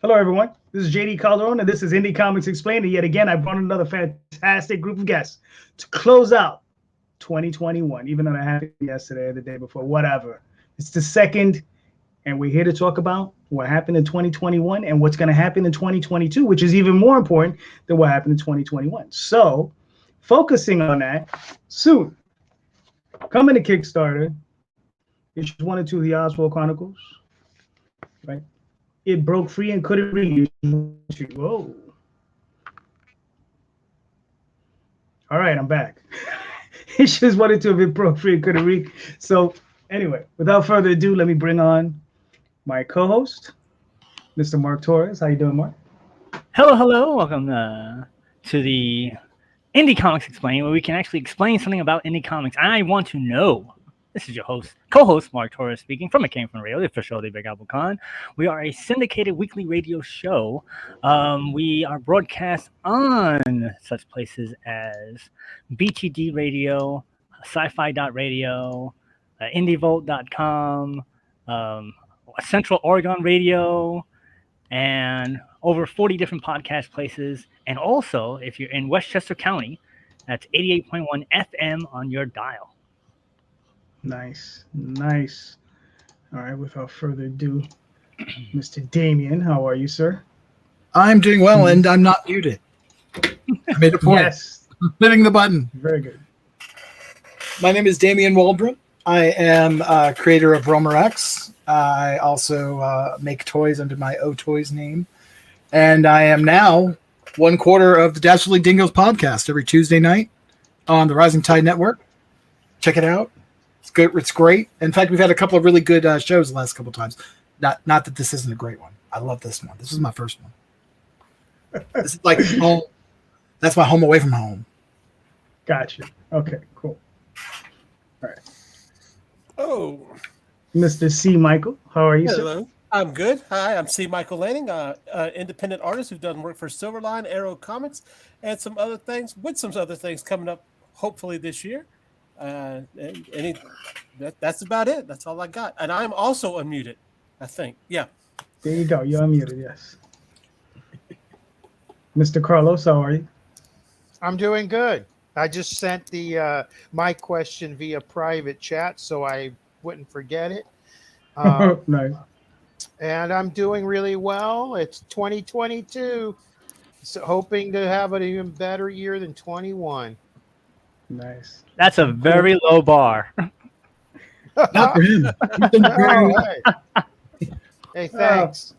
Hello, everyone. This is JD Calderon, and this is Indy Comics Explained. And yet again, I brought another fantastic group of guests to close out 2021, even though that happened yesterday or the day before, whatever. It's the second, and we're here to talk about what happened in 2021 and what's going to happen in 2022, which is even more important than what happened in 2021. So, focusing on that, soon, coming to Kickstarter, issues 1 and 2 of the Oswald Chronicles, right? It broke free and couldn't read. Whoa. All right, I'm back. Issues 1 and 2 of it broke free and couldn't read. So anyway, without further ado, let me bring on my co-host, Mr. Mark Torres. How you doing, Mark? Hello. Welcome to the Indie Comics Explained, where we can actually explain something about indie comics. I want to know. This is your co-host, Mark Torres speaking from It Came From Radio, the official of the Big Apple Con. We are a syndicated weekly radio show. We are broadcast on such places as BTD Radio, Sci-Fi.radio, IndieVolt.com, Central Oregon Radio, and over 40 different podcast places. And also, if you're in Westchester County, that's 88.1 FM on your dial. Nice. All right, without further ado, Mr. Damian, how are you, sir? I'm doing well, and I'm not muted. I made a point. Yes. Hitting the button. Very good. My name is Damian Waldbrunn. I am creator of Romer X. I also make toys under my O Toys name. And I am now 1/4 of the Dastardly Dingoes podcast every Tuesday night on the Rising Tide Network. Check it out. It's good. It's great. In fact, we've had a couple of really good shows the last couple of times. Not that this isn't a great one. I love this one. This is my first one. This is like home. That's my home away from home. Gotcha. Okay, cool. All right. Oh, Mr. C. Michael, how are you, hello. sir? I'm good. Hi, I'm C. Michael Lanning, independent artist who's done work for Silverline, Arrow Comics, and some other things, with some other things coming up hopefully this year. That's about it. That's all I got. And I'm also unmuted, I think. Yeah. There you go. You're unmuted, yes. Mr. Carlos, how are you? I'm doing good. I just sent the my question via private chat so I wouldn't forget it. Nice. And I'm doing really well. It's 2022. So hoping to have an even better year than 21. Nice. That's a very low bar. Not for him. All right. Hey, thanks.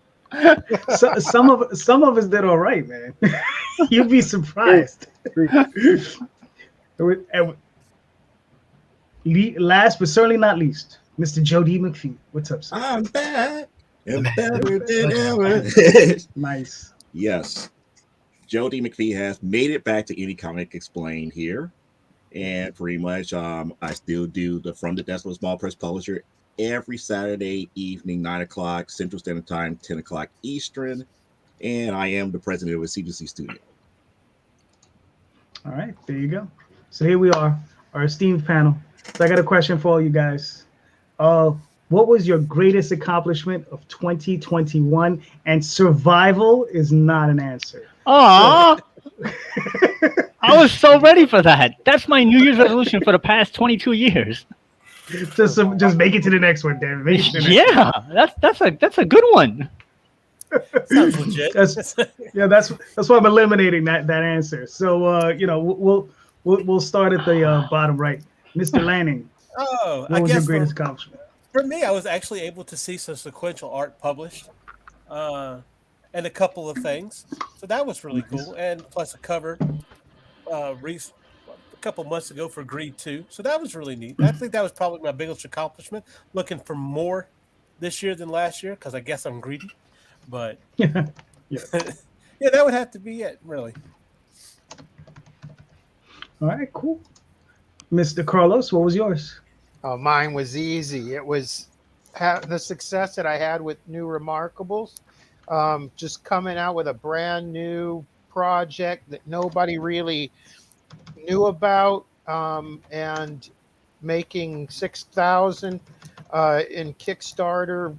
So, some of us did all right, man. You'd be surprised. Last but certainly not least, Mr. JD McFee. What's up, sir? I'm back and better than ever. Nice. Yes. Jody McFee has made it back to Indie Comic Explained here. And pretty much I still do the From the Desk of a Small Press Publisher every Saturday evening, 9 o'clock Central Standard Time, 10 o'clock Eastern. And I am the president of a CGC studio. All right, there you go. So here we are, our esteemed panel. So I got a question for all you guys. What was your greatest accomplishment of 2021? And survival is not an answer. Aw! I was so ready for that. That's my New Year's resolution for the past 22 years. Just make it to the next one, damn it. Make it to the next one. That's a good one. Sounds legit. That's why I'm eliminating that answer. So we'll start at the bottom right. Mr. Lanning. Oh, What was your greatest accomplishment? For me, I was actually able to see some sequential art published, and a couple of things. So that was really cool. And plus a cover, a couple months ago for Greed 2. So that was really neat. I think that was probably my biggest accomplishment. Looking for more this year than last year because I guess I'm greedy. But Yeah. yeah, that would have to be it, really. All right, cool. Mr. Carlos, what was yours? Oh, mine was easy. It was the success that I had with New Remarkables. Just coming out with a brand new project that nobody really knew about, and making 6,000 in Kickstarter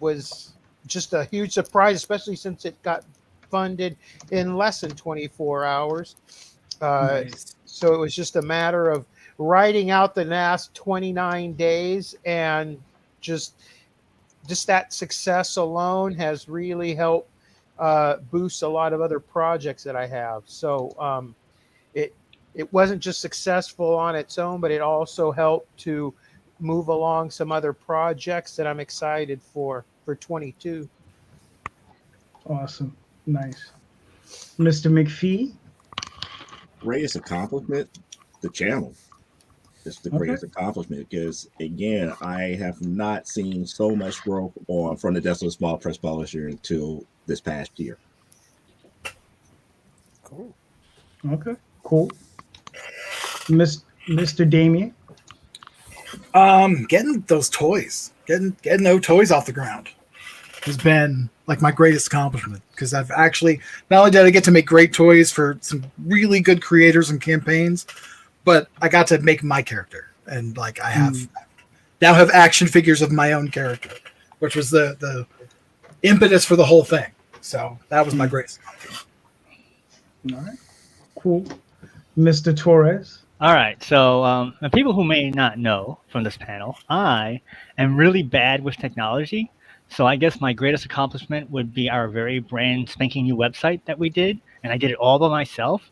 was just a huge surprise, especially since it got funded in less than 24 hours. Nice. So it was just a matter of writing out the last 29 days, and just that success alone has really helped boost a lot of other projects that I have. So it wasn't just successful on its own, but it also helped to move along some other projects that I'm excited for 22. Awesome. Nice. Mr. McFee? Greatest accomplishment, the channel. It's the greatest accomplishment because, again, I have not seen so much growth on From the Desolate Small Press Publisher until this past year. Cool. Okay, cool. Mr. Damian? Getting those toys, getting those toys off the ground has been like my greatest accomplishment, because I've actually, not only did I get to make great toys for some really good creators and campaigns, but I got to make my character, and like I have now have action figures of my own character, which was the impetus for the whole thing. So that was my greatest accomplishment. All right, cool. Mr. Torres? All right, so the people who may not know from this panel, I am really bad with technology. So I guess my greatest accomplishment would be our very brand spanking new website that we did, and I did it all by myself.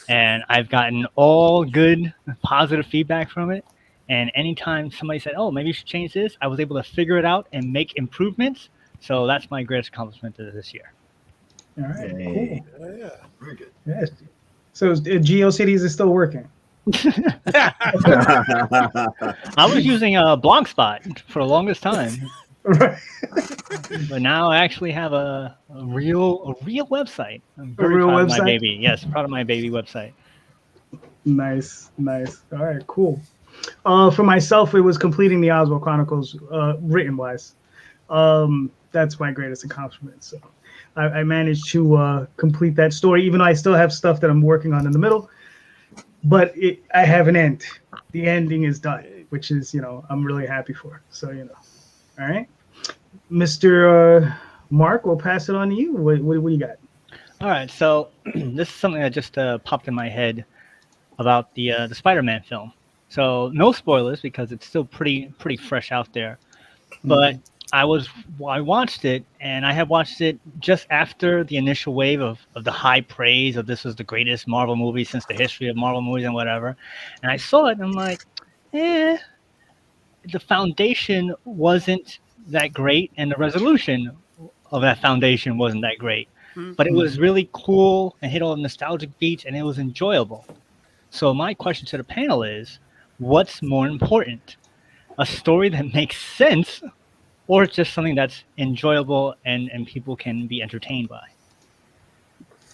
And I've gotten all good, positive feedback from it. And anytime somebody said, "Oh, maybe you should change this," I was able to figure it out and make improvements. So that's my greatest accomplishment this year. All right, Hey. cool. Yeah. Very good. Yes. So GeoCities is still working. I was using a Blogspot for the longest time. Right. But now I actually have a real website. I'm very real proud of website? my baby. Yes, proud of my baby website. Nice. All right, cool. For myself, it was completing the Oswald Chronicles, written wise. That's my greatest accomplishment. So I managed to complete that story, even though I still have stuff that I'm working on in the middle. But I have an end. The ending is done, which is, I'm really happy for. So, all right. Mr. Mark, we'll pass it on to you. What do you got? All right, so this is something that just popped in my head about the Spider-Man film. So no spoilers because it's still pretty fresh out there. But I watched it, and I had watched it just after the initial wave of the high praise of this was the greatest Marvel movie since the history of Marvel movies and whatever. And I saw it, and I'm like, the foundation wasn't that great, and the resolution of that foundation wasn't that great. But it was really cool and hit all the nostalgic beats, and it was enjoyable. So my question to the panel is, what's more important? A story that makes sense, or just something that's enjoyable and people can be entertained by?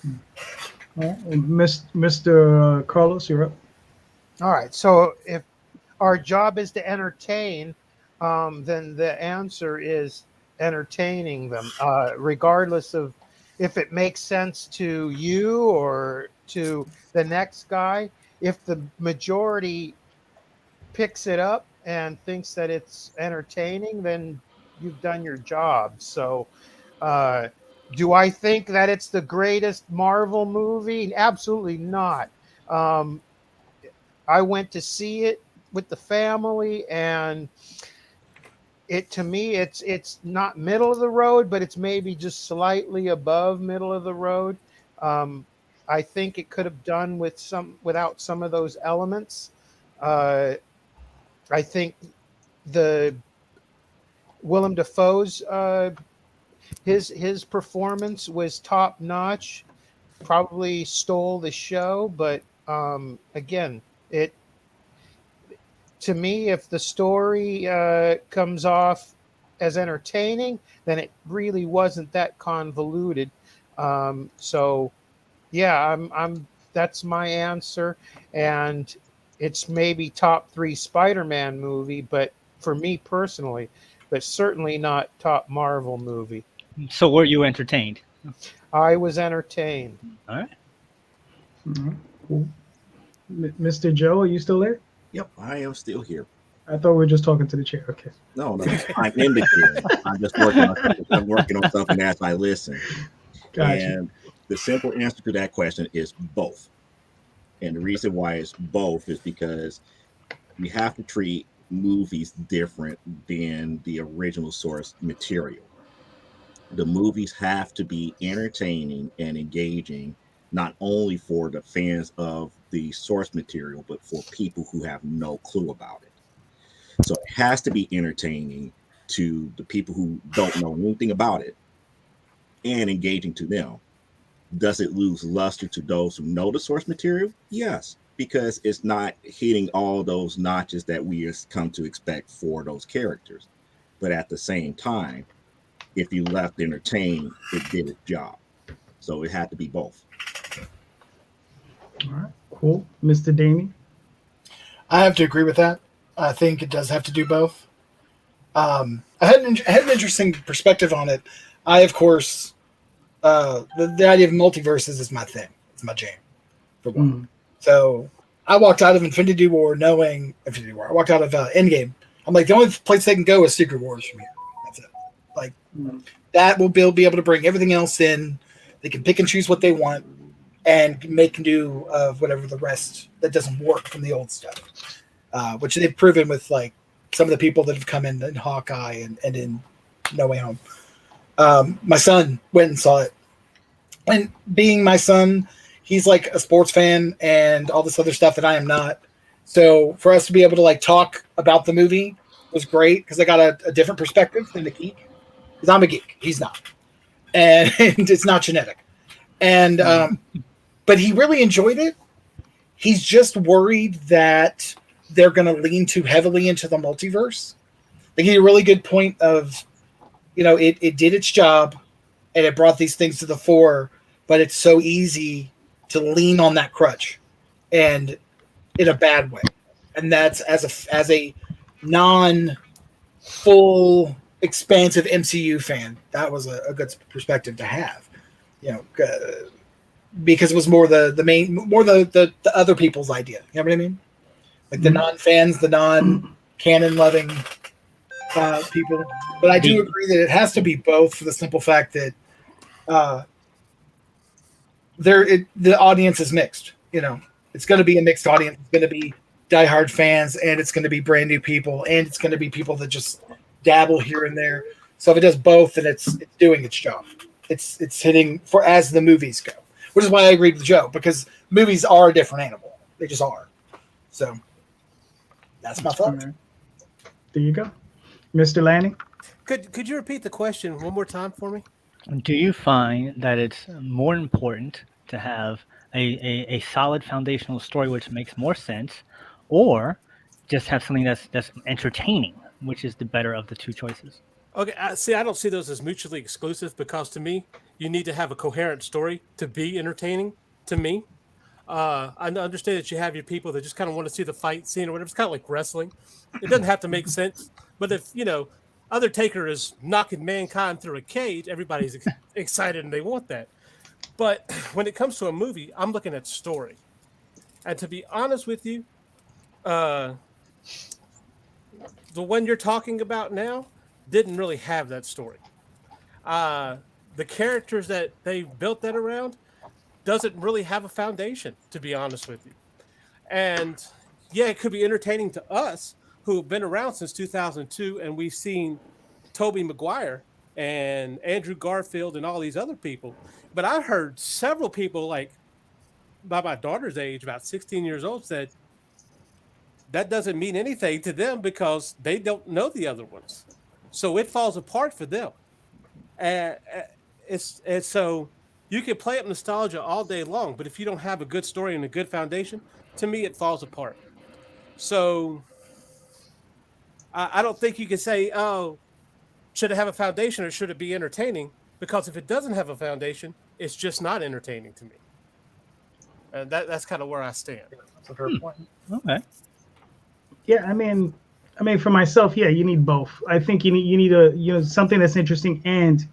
All right. And Mr. Carlos, you're up. All right. So if our job is to entertain, then the answer is entertaining them, regardless of if it makes sense to you or to the next guy. If the majority picks it up and thinks that it's entertaining, then you've done your job. So do I think that it's the greatest Marvel movie? Absolutely not. I went to see it with the family, and to me it's not middle of the road, but it's maybe just slightly above middle of the road. I think it could have done without some of those elements. I think the Willem Dafoe's his performance was top notch. Probably stole the show, but again, to me, if the story comes off as entertaining, then it really wasn't that convoluted. So, yeah, that's my answer, and it's maybe top 3 Spider-Man movie, but for me personally, but certainly not top Marvel movie. So were you entertained? I was entertained. All right. Cool. Mr. Joe, are you still there? Yep, I am still here. I thought we were just talking to the chair. Okay. No, I'm in the chair. I'm working on something as I listen. Gotcha. And the simple answer to that question is both. And the reason why it's both is because you have to treat movies different than the original source material. The movies have to be entertaining and engaging, not only for the fans of the source material, but for people who have no clue about it. So it has to be entertaining to the people who don't know anything about it and engaging to them. Does it lose luster to those who know the source material? Yes, because it's not hitting all those notches that we have come to expect for those characters. But at the same time, if you left entertained, it did its job. So it had to be both. All right, cool. Mr. Damien? I have to agree with that. I think it does have to do both. I had an interesting perspective on it. I, of course, the idea of multiverses is my thing. It's my jam, for one. Mm. So I walked out of Infinity War knowing Infinity War. I walked out of Endgame. I'm like, the only place they can go is Secret Wars from here. That's it. Like, that will be able to bring everything else in. They can pick and choose what they want and make new of whatever the rest that doesn't work from the old stuff, which they've proven with like some of the people that have come in Hawkeye and in No Way Home. My son went and saw it, and being my son, he's like a sports fan and all this other stuff that I am not. So for us to be able to like talk about the movie was great because I got a different perspective than the geek. Because I'm a geek, he's not, and it's not genetic. And but he really enjoyed it. He's just worried that they're going to lean too heavily into the multiverse. They gave a really good point of, you know, it did its job and it brought these things to the fore, but it's so easy to lean on that crutch and in a bad way. And that's as a non-full expansive MCU fan, that was a good perspective to have, you know, because it was more the other people's idea. You know what I mean? Like the non-fans, the non-canon loving people. But I do agree that it has to be both for the simple fact that the audience is mixed. You know, it's going to be a mixed audience. It's going to be diehard fans, and it's going to be brand new people, and it's going to be people that just dabble here and there. So if it does both, then it's doing its job. It's hitting for as the movies go, which is why I agreed with Joe, because movies are a different animal. They just are. So that's my thought. There you go, Mr. Lanning. Could you repeat the question one more time for me? Do you find that it's more important to have a solid foundational story which makes more sense, or just have something that's entertaining, which is the better of the two choices? Okay, I don't see those as mutually exclusive, because to me, you need to have a coherent story to be entertaining to me. I understand that you have your people that just kind of want to see the fight scene or whatever. It's kind of like wrestling. It doesn't have to make sense. But if, you know, Undertaker is knocking mankind through a cage, everybody's excited and they want that. But when it comes to a movie, I'm looking at story. And to be honest with you, the one you're talking about now didn't really have that story. The characters that they built that around doesn't really have a foundation, to be honest with you. And yeah, it could be entertaining to us who have been around since 2002, and we've seen Tobey Maguire and Andrew Garfield and all these other people. But I heard several people, like by my daughter's age, about 16 years old, said that doesn't mean anything to them because they don't know the other ones. So it falls apart for them. And so you can play up nostalgia all day long, but if you don't have a good story and a good foundation, to me, it falls apart. So I don't think you can say, oh, should it have a foundation or should it be entertaining? Because if it doesn't have a foundation, it's just not entertaining to me. And that's kind of where I stand. That's a fair point. Okay. Yeah, I mean, for myself, yeah, you need both. I think you need something that's interesting, and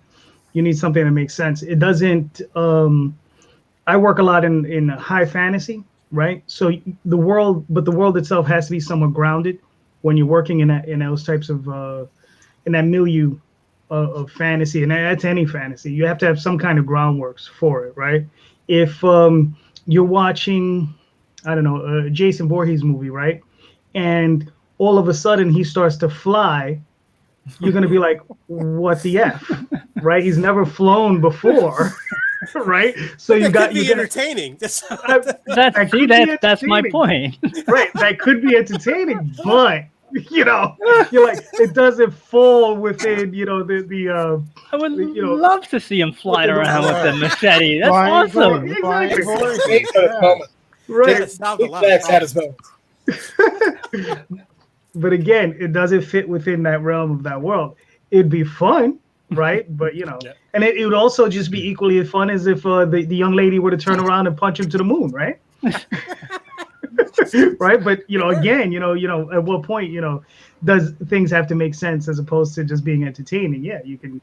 you need something that makes sense. It doesn't. I work a lot in high fantasy, right? So the world itself has to be somewhat grounded when you're working in those types of in that milieu of fantasy, and that's any fantasy, you have to have some kind of groundworks for it, right? If you're watching, I don't know, a Jason Voorhees movie, right? And all of a sudden he starts to fly, you're going to be like, what the F, right? He's never flown before, right? So you got be entertaining. That's my point. Right. That could be entertaining, but you're like, it doesn't fall within, the I would love to see him flying around with the machete. That's awesome. Exactly. Right. Right. But again, it doesn't fit within that realm of that world. It'd be fun, right? But and it would also just be equally as fun as if the young lady were to turn around and punch him to the moon, right? Right. But again, at what point, does things have to make sense as opposed to just being entertaining? Yeah, you can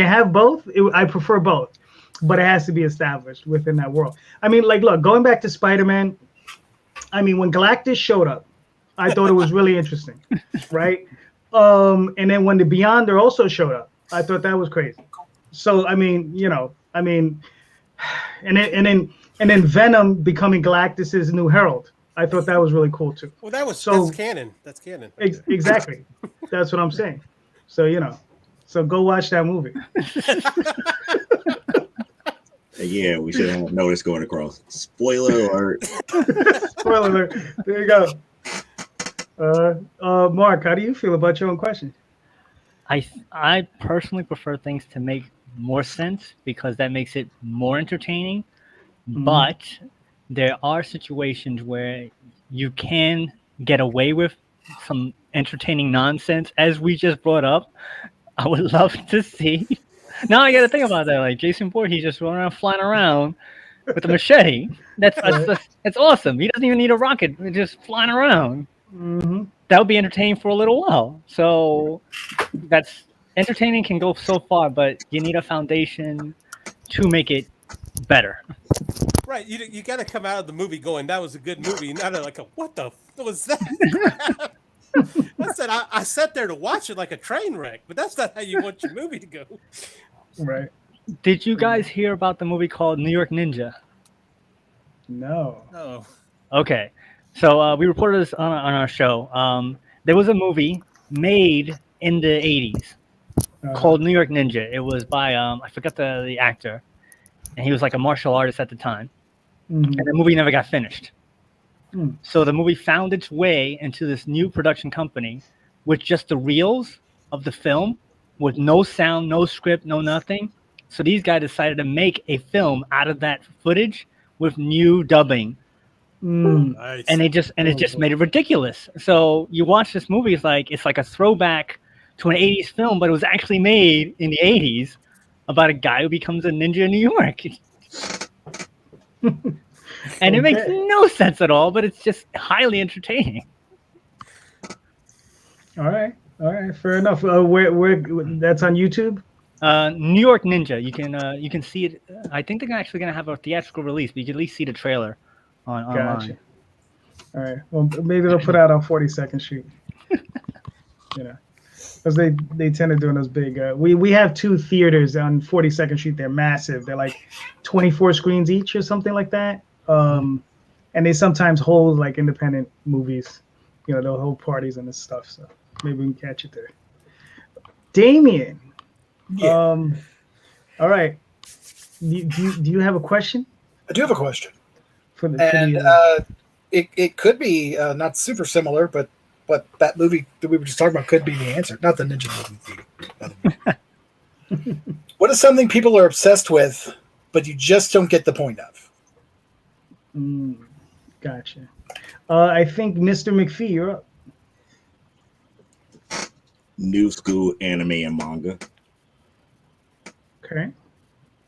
have both. I prefer both, but it has to be established within that world. I mean, like, look, going back to Spider-Man. I mean, when Galactus showed up, I thought it was really interesting, right? And then when the Beyonder also showed up, I thought that was crazy. So I mean, and then Venom becoming Galactus's new herald, I thought that was really cool too. Well, that's canon. That's canon. Exactly. That's what I'm saying. So so go watch that movie. Yeah, we should have noticed going across. Spoiler alert. Spoiler alert. There you go. Mark, how do you feel about your own question? I personally prefer things to make more sense because that makes it more entertaining. Mm-hmm. But there are situations where you can get away with some entertaining nonsense, as we just brought up. I would love to see. Now I got to think about that. Like Jason Voorhees just running around, flying around with a machete. That's awesome. He doesn't even need a rocket. He's just flying around. Mm-hmm. That would be entertaining for a little while. So that's entertaining can go so far, but you need a foundation to make it better. Right. You got to come out of the movie going, that was a good movie. Not like what the was that? I sat there to watch it like a train wreck, but that's not how you want your movie to go. Right. Did you guys hear about the movie called New York Ninja? No. No. Okay. So we reported this on our show. There was a movie made in the 80s called New York Ninja. It was by, I forgot the actor, and he was like a martial artist at the time. Mm-hmm. And the movie never got finished. Mm. So the movie found its way into this new production company with just the reels of the film, with no sound, no script, no nothing. So these guys decided to make a film out of that footage with new dubbing. Mm. Nice. And it just made it ridiculous. So you watch this movie, it's like a throwback to an 80s film, but it was actually made in the 80s about a guy who becomes a ninja in New York. And it makes no sense at all, but it's just highly entertaining. All right, fair enough. Where that's on YouTube? New York Ninja. You can see it. I think they're actually gonna have a theatrical release, but you can at least see the trailer online. Gotcha. All right. Well, maybe they'll put out on 42nd Street. Because they tend to do those big. We have two theaters on 42nd Street. They're massive. They're like 24 screens each or something like that. And they sometimes hold like independent movies. They'll hold parties and this stuff. So maybe we can catch it there. Damian. Yeah. All right. Do you have a question? I do have a question. It could be not super similar, but that movie that we were just talking about could be the answer. Not the Ninja movie. What is something people are obsessed with, but you just don't get the point of? Gotcha. I think Mr. McFee, you're up. New school anime and manga. Okay.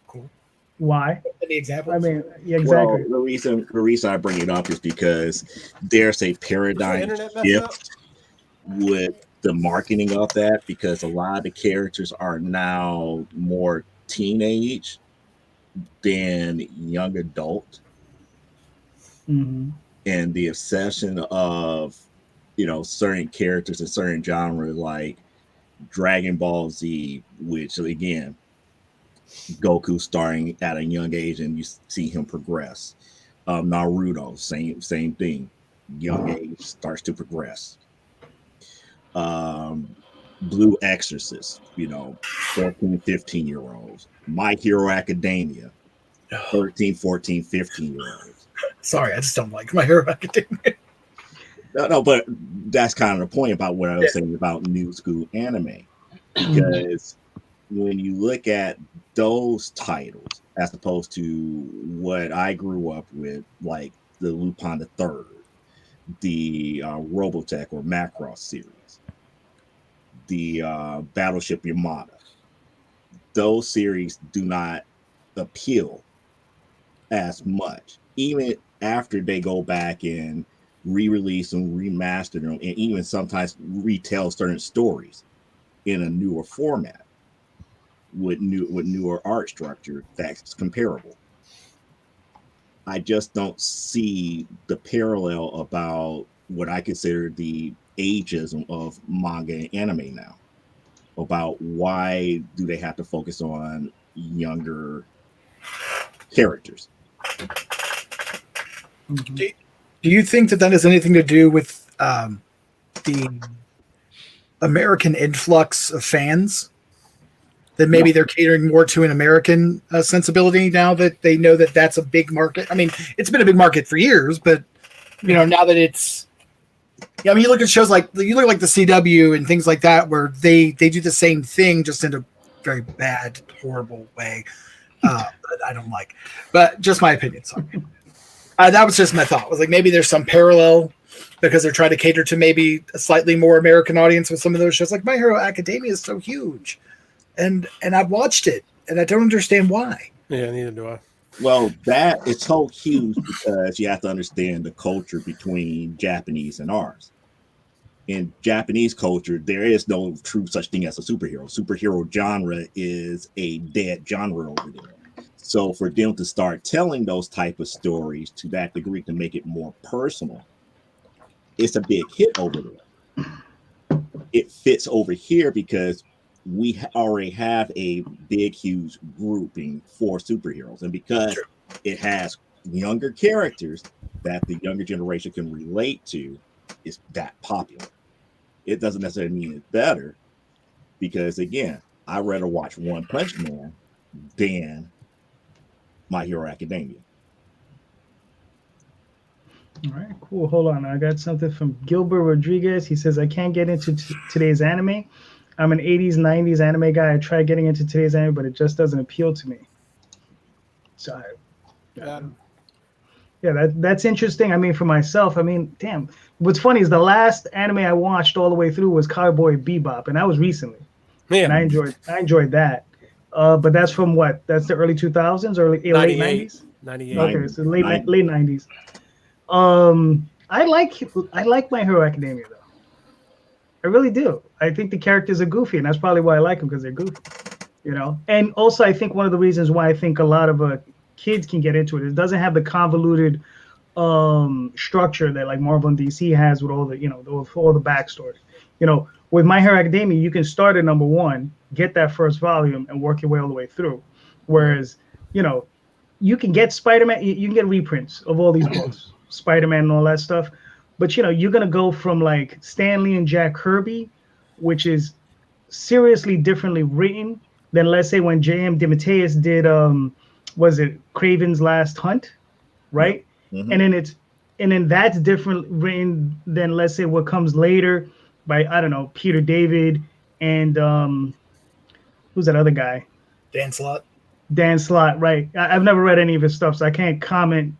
Cool. Why? Any examples? I mean, yeah, exactly. Well, the reason I bring it up is because there's a paradigm shift with the marketing of that, because a lot of the characters are now more teenage than young adult. Mm-hmm. And the obsession of certain characters in certain genres like Dragon Ball Z, which again, Goku starting at a young age and you see him progress. Naruto, same thing. Young age starts to progress. Blue Exorcist, 13, 15-year-olds. My Hero Academia, 13, 14, 15-year-olds. Sorry, I just don't like My Hero Academia. No, but that's kind of the point about what I was saying about new school anime. Because when you look at those titles, as opposed to what I grew up with, like the Lupin the Third, the Robotech or Macross series, the Battleship Yamada, those series do not appeal as much, even after they go back and re-release and remaster them, and even sometimes retell certain stories in a newer format with newer art structure that's comparable. I just don't see the parallel about what I consider the ageism of manga and anime now. About why do they have to focus on younger characters? Do you think that has anything to do with the American influx of fans? That maybe they're catering more to an American sensibility now that they know that that's a big market. I mean, it's been a big market for years, but now that it's, you look at shows like the CW and things like that, where they do the same thing just in a very bad, horrible way. That I don't like, but just my opinion. Sorry. That was just my thought. Was like maybe there's some parallel because they're trying to cater to maybe a slightly more American audience with some of those shows. Like My Hero Academia is so huge. And I've watched it, and I don't understand why. Yeah, neither do I. Well, that is so huge because you have to understand the culture between Japanese and ours. In Japanese culture, there is no true such thing as a superhero. Superhero genre is a dead genre over there. So for them to start telling those type of stories to that degree to make it more personal, it's a big hit over there. It fits over here because we already have a big, huge grouping for superheroes. And because it has younger characters that the younger generation can relate to, it's that popular. It doesn't necessarily mean it's better because, again, I'd rather watch One Punch Man than My Hero Academia. All right, cool. Hold on. I got something from Gilbert Rodriguez. He says, I can't get into today's anime. I'm an 80s, 90s anime guy. I tried getting into today's anime, but it just doesn't appeal to me. So, that's interesting. I mean, for myself, damn. What's funny is the last anime I watched all the way through was Cowboy Bebop, and that was recently. Man. And I enjoyed that. But that's from what? That's the early 2000s, late 90s? 98. Okay, so late 90s. I like My Hero Academia, though. I really do. I think the characters are goofy, and that's probably why I like them, because they're goofy, And also, I think one of the reasons why I think a lot of kids can get into it is it doesn't have the convoluted structure that like Marvel and DC has with all the all the backstory. With My Hero Academia, you can start at number 1, get that first volume, and work your way all the way through. Whereas, you can get Spider-Man, you can get reprints of all these books, Spider-Man and all that stuff. But you're gonna go from like Stan Lee and Jack Kirby, which is seriously differently written than, let's say, when J.M. DeMatteis did was it Craven's Last Hunt, right? Mm-hmm. And then that's different written than, let's say, what comes later by, I don't know, Peter David and who's that other guy? Dan Slott, right? I've never read any of his stuff, so I can't comment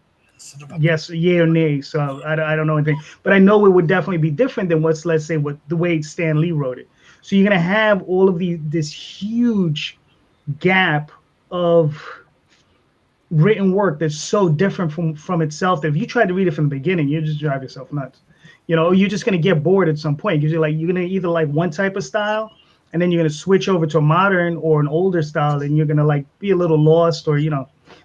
yes, yay or nay. So I don't know anything, but I know it would definitely be different than let's say, the way Stan Lee wrote it. So you're gonna have all of this huge gap of written work that's so different from itself that if you try to read it from the beginning, you just drive yourself nuts. You're just gonna get bored at some point because you're gonna either like one type of style, and then you're gonna switch over to a modern or an older style, and you're gonna like be a little lost or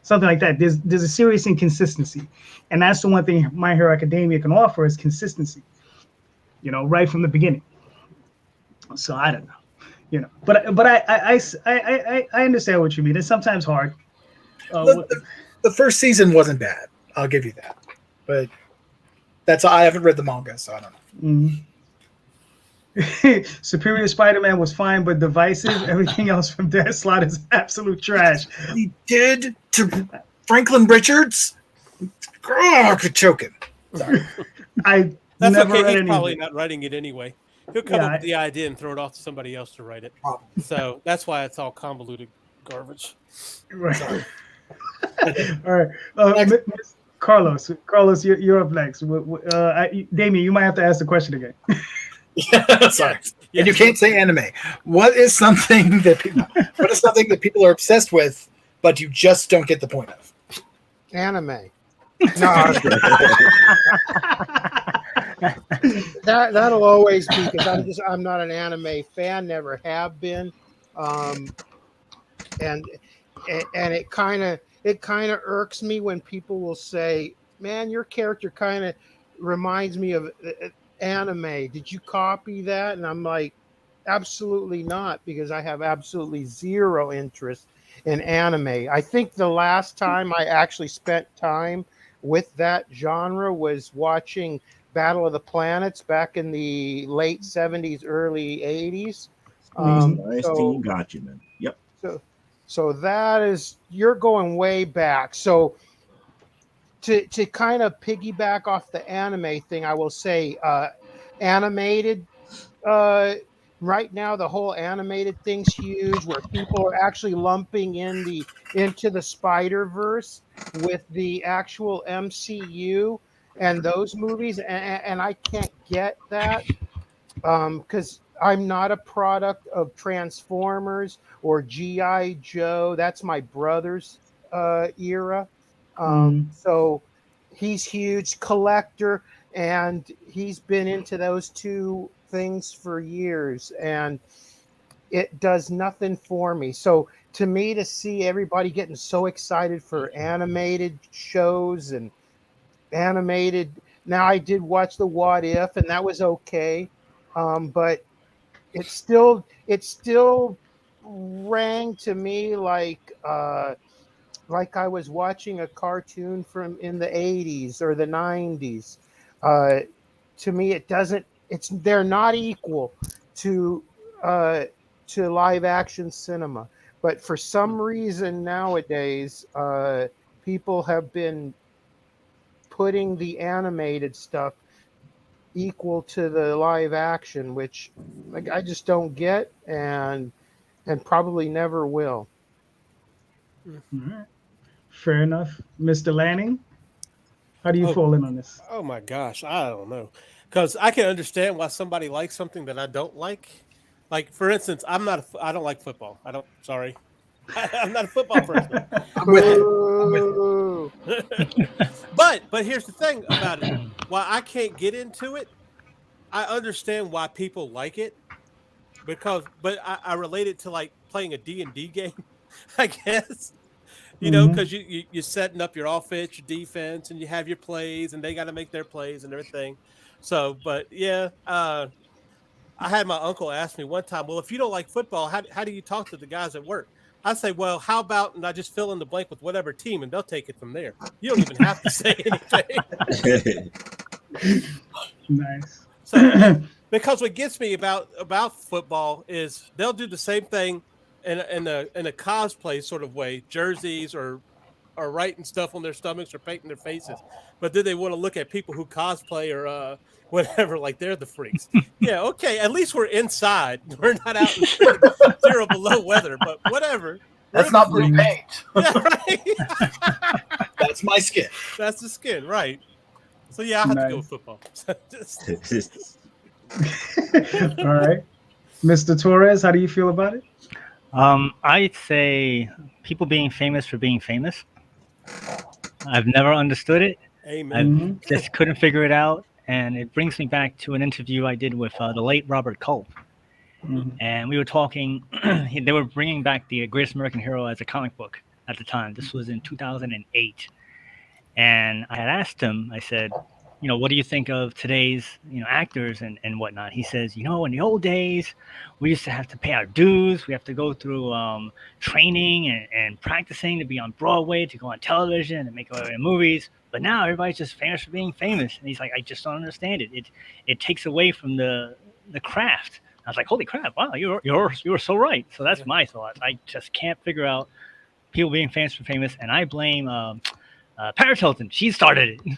something like that. There's a serious inconsistency, and that's the one thing My Hero Academia can offer is consistency. right from the beginning. So I don't know, but I understand what you mean. It's sometimes hard. The first season wasn't bad. I'll give you that, but I haven't read the manga, so I don't know. Superior Spider-Man was fine, but divisive. Everything else from that slot is absolute trash. He did to Franklin Richards. I could choke him. Sorry. That's never okay. Read He's probably not writing it anyway. He'll come up with the idea and throw it off to somebody else to write it. So that's why it's all convoluted garbage. Right. All right. Carlos, you're up next. Damian, you might have to ask the question again. Sorry. And you can't say anime. What is something that people are obsessed with, but you just don't get the point of? Anime. No. That'll always be, because I'm not an anime fan, never have been. And it kind of irks me when people will say, "Man, your character kind of reminds me of anime. Did you copy that?" And I'm like, absolutely not, because I have absolutely zero interest in anime. I think the last time I actually spent time with that genre was watching Battle of the Planets back in the late 70s, early 80s. Nice team, got you, man. Yep. So that is, you're going way back. So to kind of piggyback off the anime thing, I will say animated. Right now, the whole animated thing's huge, where people are actually lumping into the Spider-Verse with the actual MCU and those movies, and I can't get that because I'm not a product of Transformers or G.I. Joe. That's my brother's era. So he's huge collector, and he's been into those two things for years, and it does nothing for me. So to me, to see everybody getting so excited for animated shows and animated, now I did watch the What If, and that was okay, but it still rang to me like I was watching a cartoon from in the 80s or the 90s. To me, it doesn't. They're not equal to live action cinema. But for some reason nowadays, people have been putting the animated stuff equal to the live action, which I just don't get, and probably never will. Fair enough. Mr. Lanning, how do you fall in on this? Oh my gosh, I don't know. Because I can understand why somebody likes something that I don't like. Like, for instance, I don't like football. Sorry. I'm not a football person. I'm with you. But here's the thing about it. Why I can't get into it, I understand why people like it. But I relate it to like playing a D&D game, I guess. Because you're setting up your offense, your defense, and you have your plays, and they got to make their plays and everything. So, but yeah, I had my uncle ask me one time, well, if you don't like football, how do you talk to the guys at work? I say, well, how about, and I just fill in the blank with whatever team, and they'll take it from there. You don't even have to say anything. Nice. So, because what gets me about football is they'll do the same thing in a cosplay sort of way, jerseys or writing stuff on their stomachs or painting their faces, but then they want to look at people who cosplay or whatever, like they're the freaks. Yeah, okay, at least we're inside. We're not out in 0 below weather, but whatever. That's not blue paint. Yeah, right. That's my skin. That's the skin, right? So yeah, I have to go with football. All right, Mr. Torres, how do you feel about it? I'd say people being famous for being famous. I've never understood it. Amen. I just couldn't figure it out. And it brings me back to an interview I did with the late Robert Culp. And we were talking, they were bringing back the Greatest American Hero as a comic book at the time. This was in 2008. And I had asked him, I said, what do you think of today's, actors and whatnot? He says, in the old days, we used to have to pay our dues. We have to go through training and practicing to be on Broadway, to go on television and make our movies. But now everybody's just famous for being famous. And he's like, I just don't understand it. It takes away from the craft. I was like, holy crap! Wow, you were so right. So that's my thought. I just can't figure out people being famous, and I blame Paris Hilton. She started it.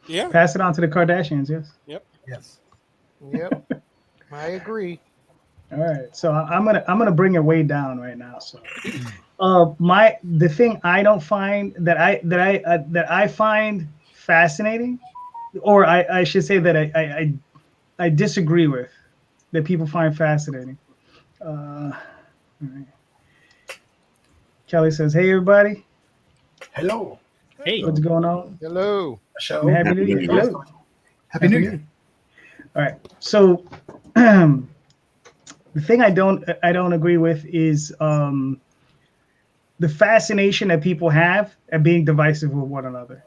Yeah. Pass it on to the Kardashians. Yes. Yep. Yes. Yep. I agree. All right. So I'm gonna bring it way down right now. So, the thing I don't find that I find fascinating, or I should say that I disagree with, that people find fascinating. All right. Kelly says, "Hey everybody, Hello. Hey, what's going on? Hello. Show. Happy New Year. Hello. Happy New Year. All right. So the thing I don't agree with is the fascination that people have at being divisive with one another.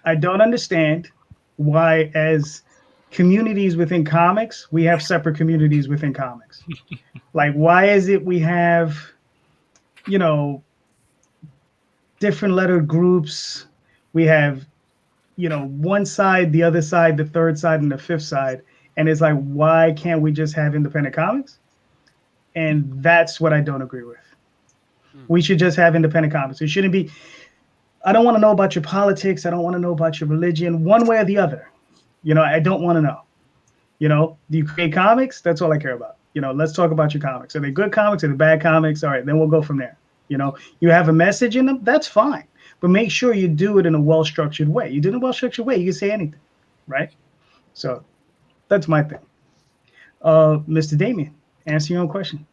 I don't understand why, as communities within comics, we have separate communities within comics. Like, why is it we have, different letter groups? We have, one side, the other side, the third side, and the fifth side. And it's like, why can't we just have independent comics? And that's what I don't agree with. We should just have independent comics. It shouldn't be, I don't want to know about your politics. I don't want to know about your religion, one way or the other. I don't want to know. Do you create comics? That's all I care about. Let's talk about your comics. Are they good comics? Are they bad comics? All right, then we'll go from there. You have a message in them, that's fine. But make sure you do it in a well-structured way. You do it in a well-structured way, you can say anything, right? So that's my thing. Mr. Damian, answer your own question.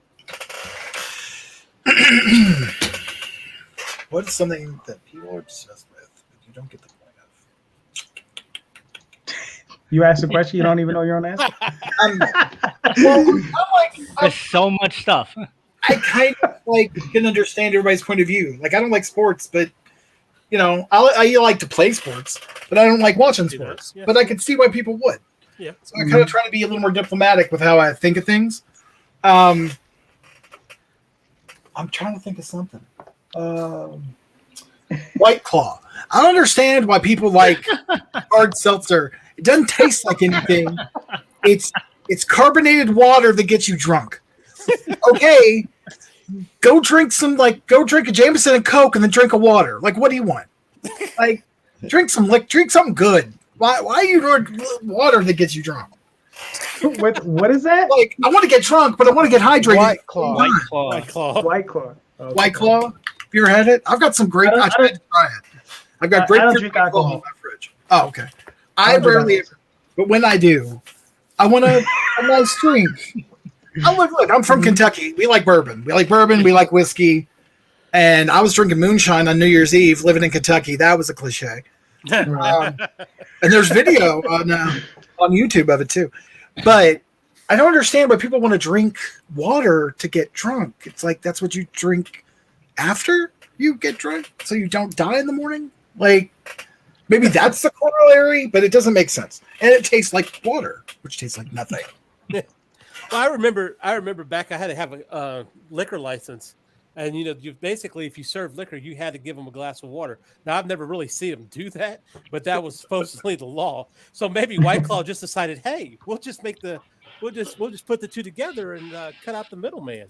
What is something that people are obsessed with, but you don't get the point of? You asked a question, you don't even know your own answer? I'm like, there's so much stuff. I kind of can understand everybody's point of view. Like, I don't like sports, but I like to play sports, but I don't like watching sports. Yeah. But I can see why people would. Yeah. So I kind of try to be a little more diplomatic with how I think of things. I'm trying to think of something. White Claw. I don't understand why people like hard seltzer. It doesn't taste like anything. It's carbonated water that gets you drunk. Okay, go drink a Jameson and Coke and then drink a water. Like, what do you want? Like, drink something good. Why you drink water that gets you drunk? What is that? Like, I want to get drunk, but I want to get hydrated. White Claw. White Claw. White Claw. White Claw. Okay. White Claw. Have you ever had it? I've got some great. I tried to try it. I've got great I don't drink alcohol in my fridge. Oh, okay. I rarely ever, but when I do, I want a nice drink. Look, I'm from Kentucky. We like bourbon. We like whiskey. And I was drinking moonshine on New Year's Eve living in Kentucky. That was a cliche. And there's video on YouTube of it too. But I don't understand why people want to drink water to get drunk. It's like, that's what you drink after you get drunk so you don't die in the morning. Like, maybe that's the corollary, but it doesn't make sense. And it tastes like water, which tastes like nothing. Well, I remember back I had to have a liquor license, and you basically, if you serve liquor, you had to give them a glass of water. Now I've never really seen them do that, but that was supposedly the law. So maybe White Claw just decided, hey, we'll just put the two together and cut out the middleman.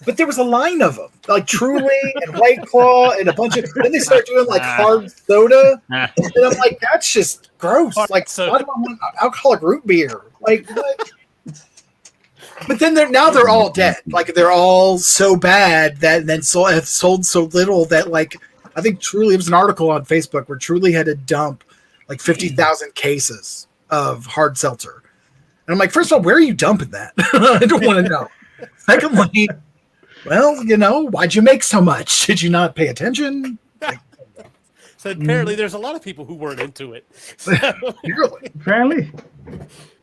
But there was a line of them, like Truly and White Claw and a bunch of. Then they start doing like hard soda, and I'm like, that's just gross. Hard like, soda. why do I want alcoholic root beer? Like, what? But then they're all dead. Like, they're all so bad that then have sold so little that, like, I think Truly, it was an article on Facebook where Truly had to dump like 50,000 cases of hard seltzer. And I'm like, first of all, where are you dumping that? I don't want to know. Secondly, well, why'd you make so much? Did you not pay attention? So apparently there's a lot of people who weren't into it. So. Really? Apparently.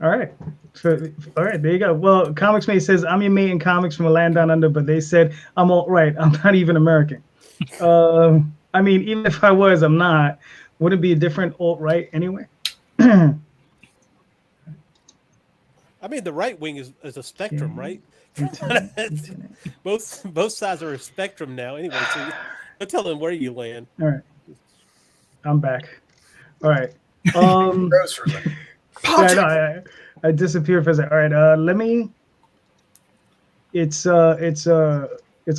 All right. So, all right, there you go. Well, Comics Mate says, I'm your mate in comics from a land down under, but they said I'm alt-right. I'm not even American. I mean, even if I was, I'm not. Would it be a different alt-right anyway? I mean, the right wing is a spectrum, right? Internet. Both sides are a spectrum now. Anyway, so don't tell them where you land. All right, I'm back. All right. Rose for a second. Yeah, no, I disappeared for a second. All right, let me. It's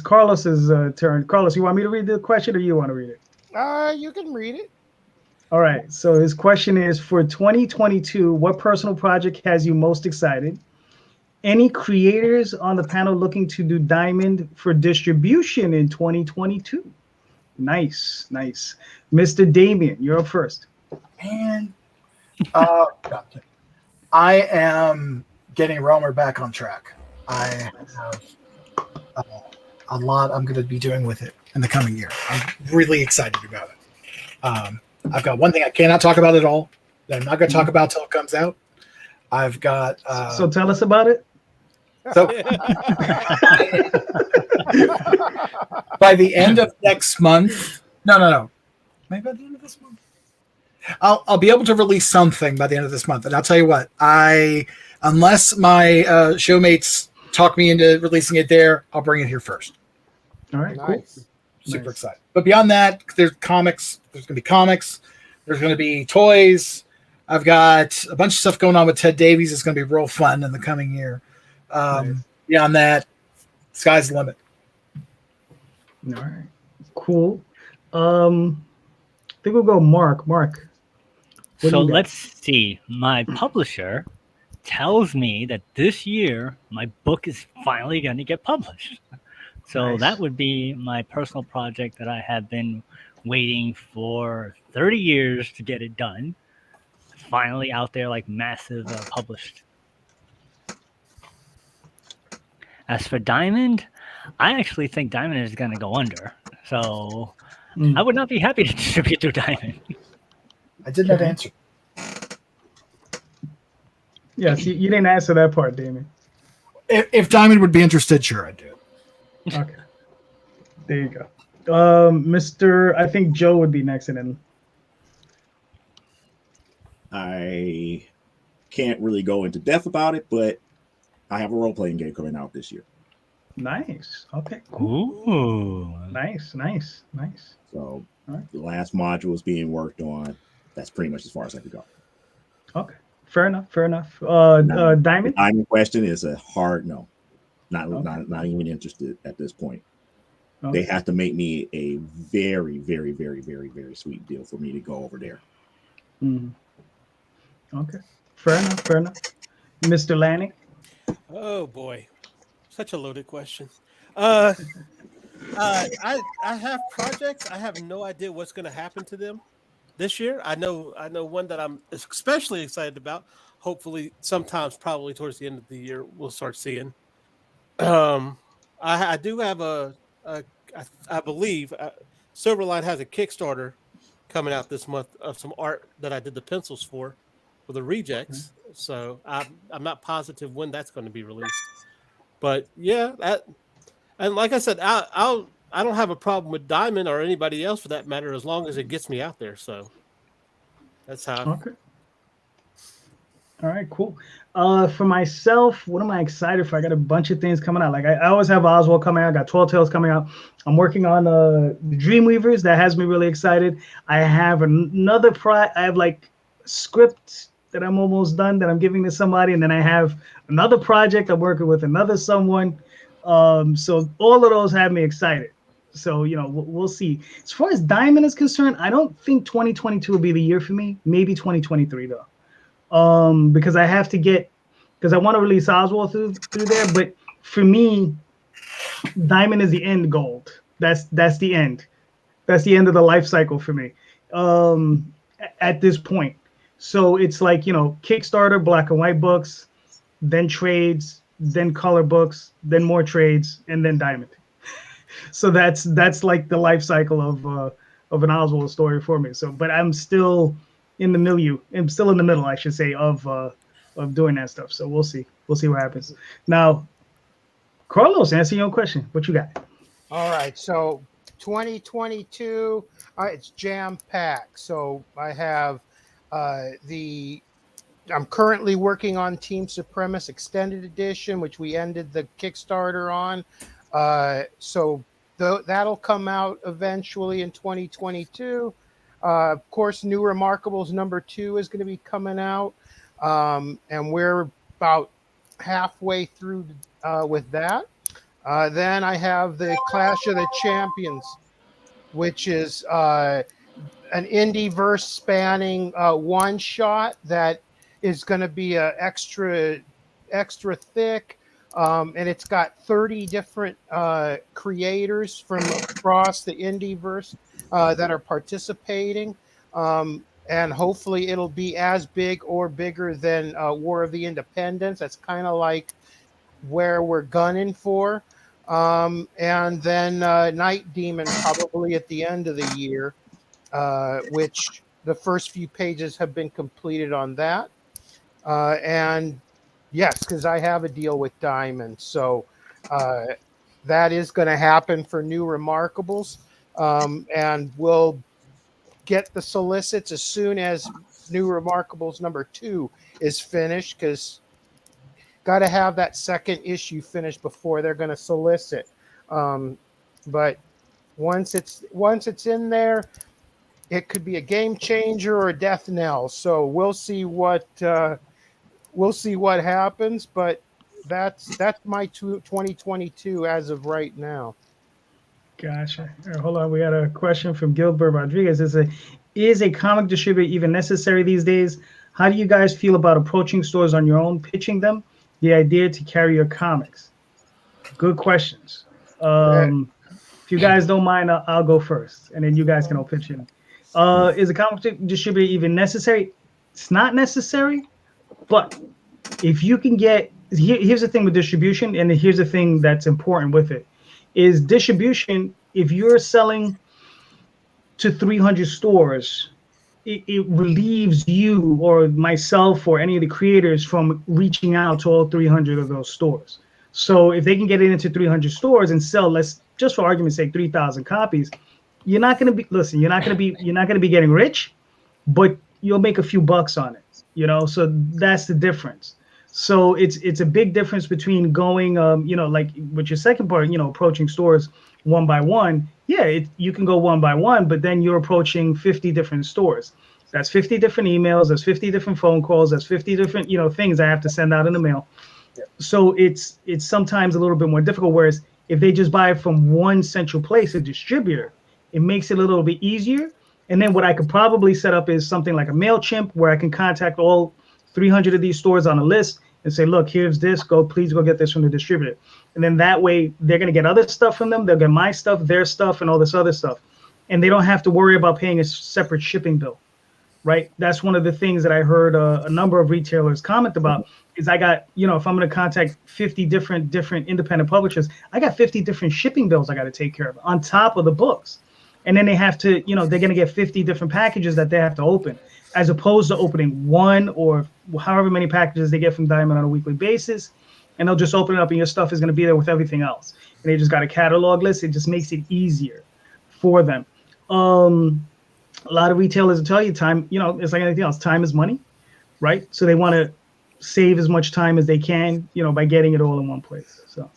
Carlos's turn. Carlos, you want me to read the question, or you want to read it? You can read it. All right. So his question is, for 2022, what personal project has you most excited? Any creators on the panel looking to do Diamond for distribution in 2022? Nice. Mr. Damian, you're up first. Man, I am getting Romer back on track. I have a lot I'm going to be doing with it in the coming year. I'm really excited about it. I've got one thing I cannot talk about at all that I'm not going to talk about till it comes out. I've got. So tell us about it. So by the end of next month, no. Maybe by the end of this month. I'll be able to release something by the end of this month, and I'll tell you what. Unless my showmates talk me into releasing it there, I'll bring it here first. All right, Nice. cool. Super Nice. excited. But beyond that, there's comics. There's going to be comics. There's going to be toys. I've got a bunch of stuff going on with Ted Davies. It's going to be real fun in the coming year. Nice. Beyond that, sky's the limit. All right, cool. I think we'll go Mark. Mark. what do So you got? let's see. My publisher tells me that this year my book is finally going to get published. So Nice. that would be my personal project that I have been waiting for 30 years to get it done. Finally out there, like massive published. As for Diamond, I actually think Diamond is going to go under. So I would not be happy to distribute through Diamond. I did not answer. Yes, you didn't answer that part, Damien. If Diamond would be interested, sure, I'd do it. Okay. There you go. I think Joe would be next, and then I can't really go into depth about it, but I have a role-playing game coming out this year. nice. Okay, cool. Ooh. Nice. So Alright. the last module is being worked on. That's pretty much as far as I could go. Okay, fair enough. Diamond. Diamond question is a hard no. Not Okay. not even interested at this point. Okay. They have to make me a very, very, very, very, very sweet deal for me to go over there. Mhm. Okay, fair enough. Mr. Lanning. Oh boy, such a loaded question. I have projects. I have no idea what's going to happen to them this year. I know one that I'm especially excited about. Hopefully, sometimes probably towards the end of the year, we'll start seeing. I do have I believe Silverline has a Kickstarter coming out this month of some art that I did the pencils for the rejects. So I'm not positive when that's going to be released, but yeah, and like I said, I don't have a problem with Diamond or anybody else for that matter, as long as it gets me out there. So that's how. Okay. All right, cool. For myself, what am I excited for? I got a bunch of things coming out. Like I always have Oswald coming out. I got 12 Tales coming out. I'm working on the Dreamweavers. That has me really excited. I have another I have like script that I'm almost done that I'm giving to somebody, and then I have another project I'm working with another someone. So all of those have me excited. So we'll see. As far as Diamond is concerned, I don't think 2022 will be the year for me. Maybe 2023 though. Because I have to because I want to release Oswald through there, but for me, Diamond is the end goal. That's the end. That's the end of the life cycle for me. At this point, so it's like Kickstarter, black and white books, then trades, then color books, then more trades, and then Diamond. So that's like the life cycle of an Oswald story for me. So, but I'm still in the milieu. I'm still in the middle, I should say, of doing that stuff. So we'll see. We'll see what happens. Now, Carlos, answer your own question. What you got? All right, so 2022, it's jam packed. So I have I'm currently working on Team Supremus Extended Edition, which we ended the Kickstarter on. So that'll come out eventually in 2022. Of course, New Remarkables #2 is going to be coming out. And we're about halfway through with that. Then I have the Clash of the Champions, which is an indie-verse spanning one-shot that is going to be extra thick. And it's got 30 different creators from across the indie-verse that are participating. And hopefully it'll be as big or bigger than War of the Independents. That's kind of like where we're gunning for. And then Night Demon probably at the end of the year, which the first few pages have been completed on that. And yes, because I have a deal with Diamond. So that is going to happen for New Remarkables. And we'll get the solicits as soon as New Remarkables #2 is finished, because got to have that second issue finished before they're going to solicit. But once it's in there, it could be a game changer or a death knell. So we'll see what happens. But that's my 2022 as of right now. Gotcha. Hold on. We got a question from Gilbert Rodriguez. Is a comic distributor even necessary these days? How do you guys feel about approaching stores on your own, pitching them the idea to carry your comics? Good questions. If you guys don't mind, I'll go first, and then you guys can all pitch in. Is a comic distributor even necessary? It's not necessary, but if you can get here's the thing with distribution, and here's the thing that's important with it. Is distribution, if you're selling to 300 stores, it relieves you or myself or any of the creators from reaching out to all 300 of those stores. So if they can get it into 300 stores and sell, let's just for argument's sake, 3,000 copies, you're not going to be getting rich, but you'll make a few bucks on it, so that's the difference. So it's a big difference between going, like with your second part, approaching stores one by one. Yeah, you can go one by one, but then you're approaching 50 different stores. That's 50 different emails. That's 50 different phone calls. That's 50 different, things I have to send out in the mail. Yeah. So it's sometimes a little bit more difficult. Whereas if they just buy it from one central place, a distributor, it makes it a little bit easier. And then what I could probably set up is something like a MailChimp where I can contact all 300 of these stores on a list and say, look, here's this, please go get this from the distributor. And then that way they're going to get other stuff from them. They'll get my stuff, their stuff, and all this other stuff. And they don't have to worry about paying a separate shipping bill, right? That's one of the things that I heard a number of retailers comment about is I got, if I'm going to contact 50 different independent publishers, I got 50 different shipping bills I got to take care of on top of the books. And then they have to, they're going to get 50 different packages that they have to open, as opposed to opening one or however many packages they get from Diamond on a weekly basis. And they'll just open it up and your stuff is going to be there with everything else. And they just got a catalog list. It just makes it easier for them. A lot of retailers will tell you time, it's like anything else. Time is money, right? So they want to save as much time as they can, by getting it all in one place. So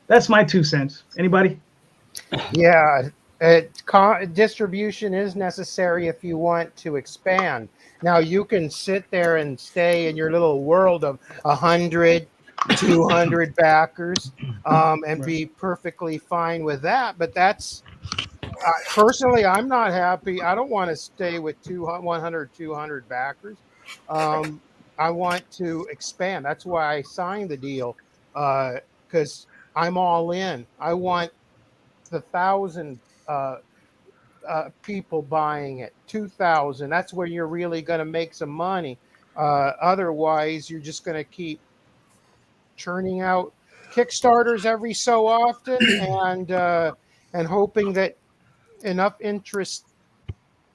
that's my 2 cents. Anybody? Yeah. Distribution is necessary if you want to expand. Now you can sit there and stay in your little world of 100, 200 backers, and be perfectly fine with that. But that's personally, I'm not happy. I don't want to stay with 100, 200 backers. I want to expand. That's why I signed the deal, because I'm all in. I want the 1,000 people buying it, 2,000. That's where you're really going to make some money. Otherwise, you're just going to keep churning out Kickstarters every so often and hoping that enough interest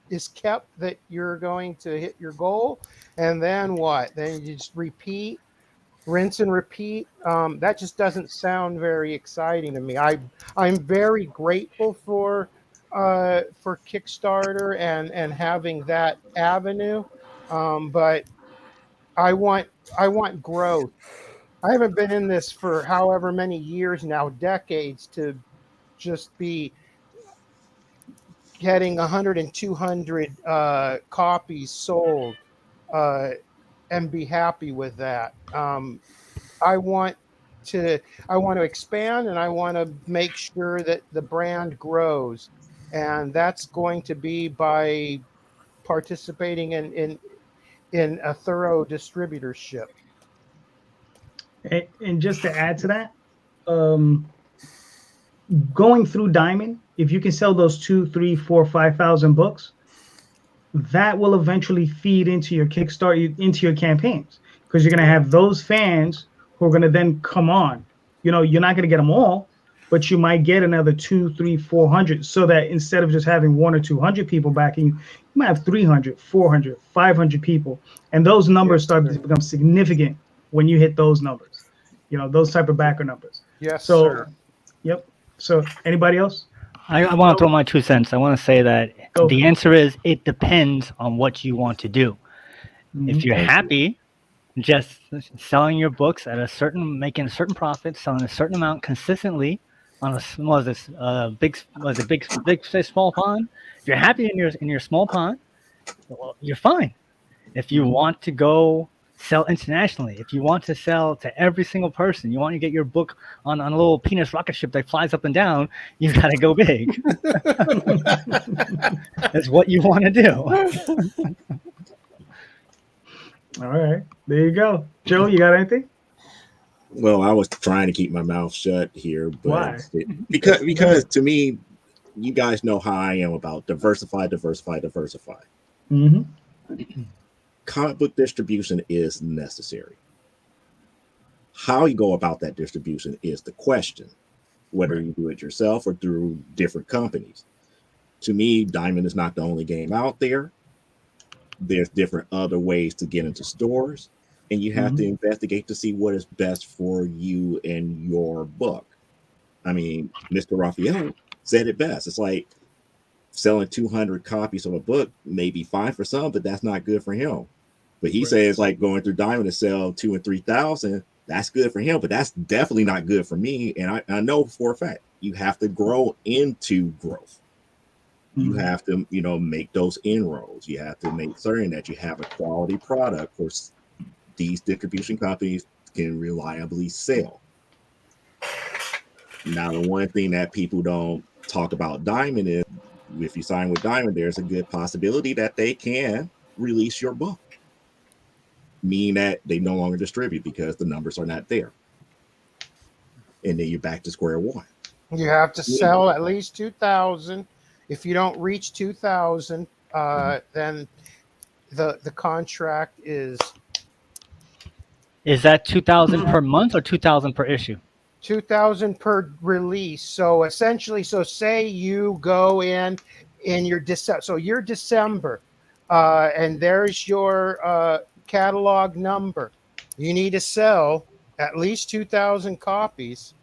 is kept that you're going to hit your goal. And then what? Then you just rinse and repeat. That just doesn't sound very exciting to me. I'm very grateful for Kickstarter and having that avenue, But I want growth. I haven't been in this for however many years now, decades, to just be getting 100 and 200 copies sold and be happy with that. I want to expand, and I want to make sure that the brand grows, and that's going to be by participating in a thorough distributorship. And just to add to that, going through Diamond, if you can sell those 2, 3, 4, 5,000 books, that will eventually feed into your Kickstarter, into your campaigns, because you're going to have those fans who are going to then come on. You know, you're not going to get them all, but you might get another 2, 3, 400, so that instead of just having 100 or 200 people backing you, you might have 300, 400, 500 people, and those numbers start to become significant when you hit those numbers. You know, those type of backer numbers. Yes, so, sir. Yep. So, anybody else? I want to throw my 2 cents. I want to say that the answer is it depends on what you want to do. If you're happy just selling your books at a certain, making a certain profit, selling a certain amount consistently on a small pond. If you're happy in your small pond, well, you're fine. If you want to go sell internationally, if you want to sell to every single person, you want to get your book on a little penis rocket ship that flies up and down, you got to go big. That's what you want to do. All right, there you go. Joe, you got anything? Well, I was trying to keep my mouth shut here, but why? Because to me, you guys know how I am about diversify. Mm-hmm. Comic book distribution is necessary. How you go about that distribution is the question, whether you do it yourself or through different companies. To me, Diamond is not the only game out there. There's different other ways to get into stores, and you have to investigate to see what is best for you and your book. I mean, Mr. Raphael said it best. It's like selling 200 copies of a book may be fine for some, but that's not good for him. But he says like going through Diamond to sell 2,000 and 3,000, that's good for him, but that's definitely not good for me. And I know for a fact you have to grow into growth. You have to, make those inroads. You have to make certain that you have a quality product for these distribution companies can reliably sell. Now, the one thing that people don't talk about Diamond is if you sign with Diamond, there's a good possibility that they can release your book, meaning that they no longer distribute because the numbers are not there. And then you're back to square one. You have to sell at least 2,000. If you don't reach 2,000, then the contract is. Is that 2,000 per month or 2,000 per issue? 2,000 per release. So essentially, say you go in your December. So you're December, and there's your catalog number. You need to sell at least 2,000 copies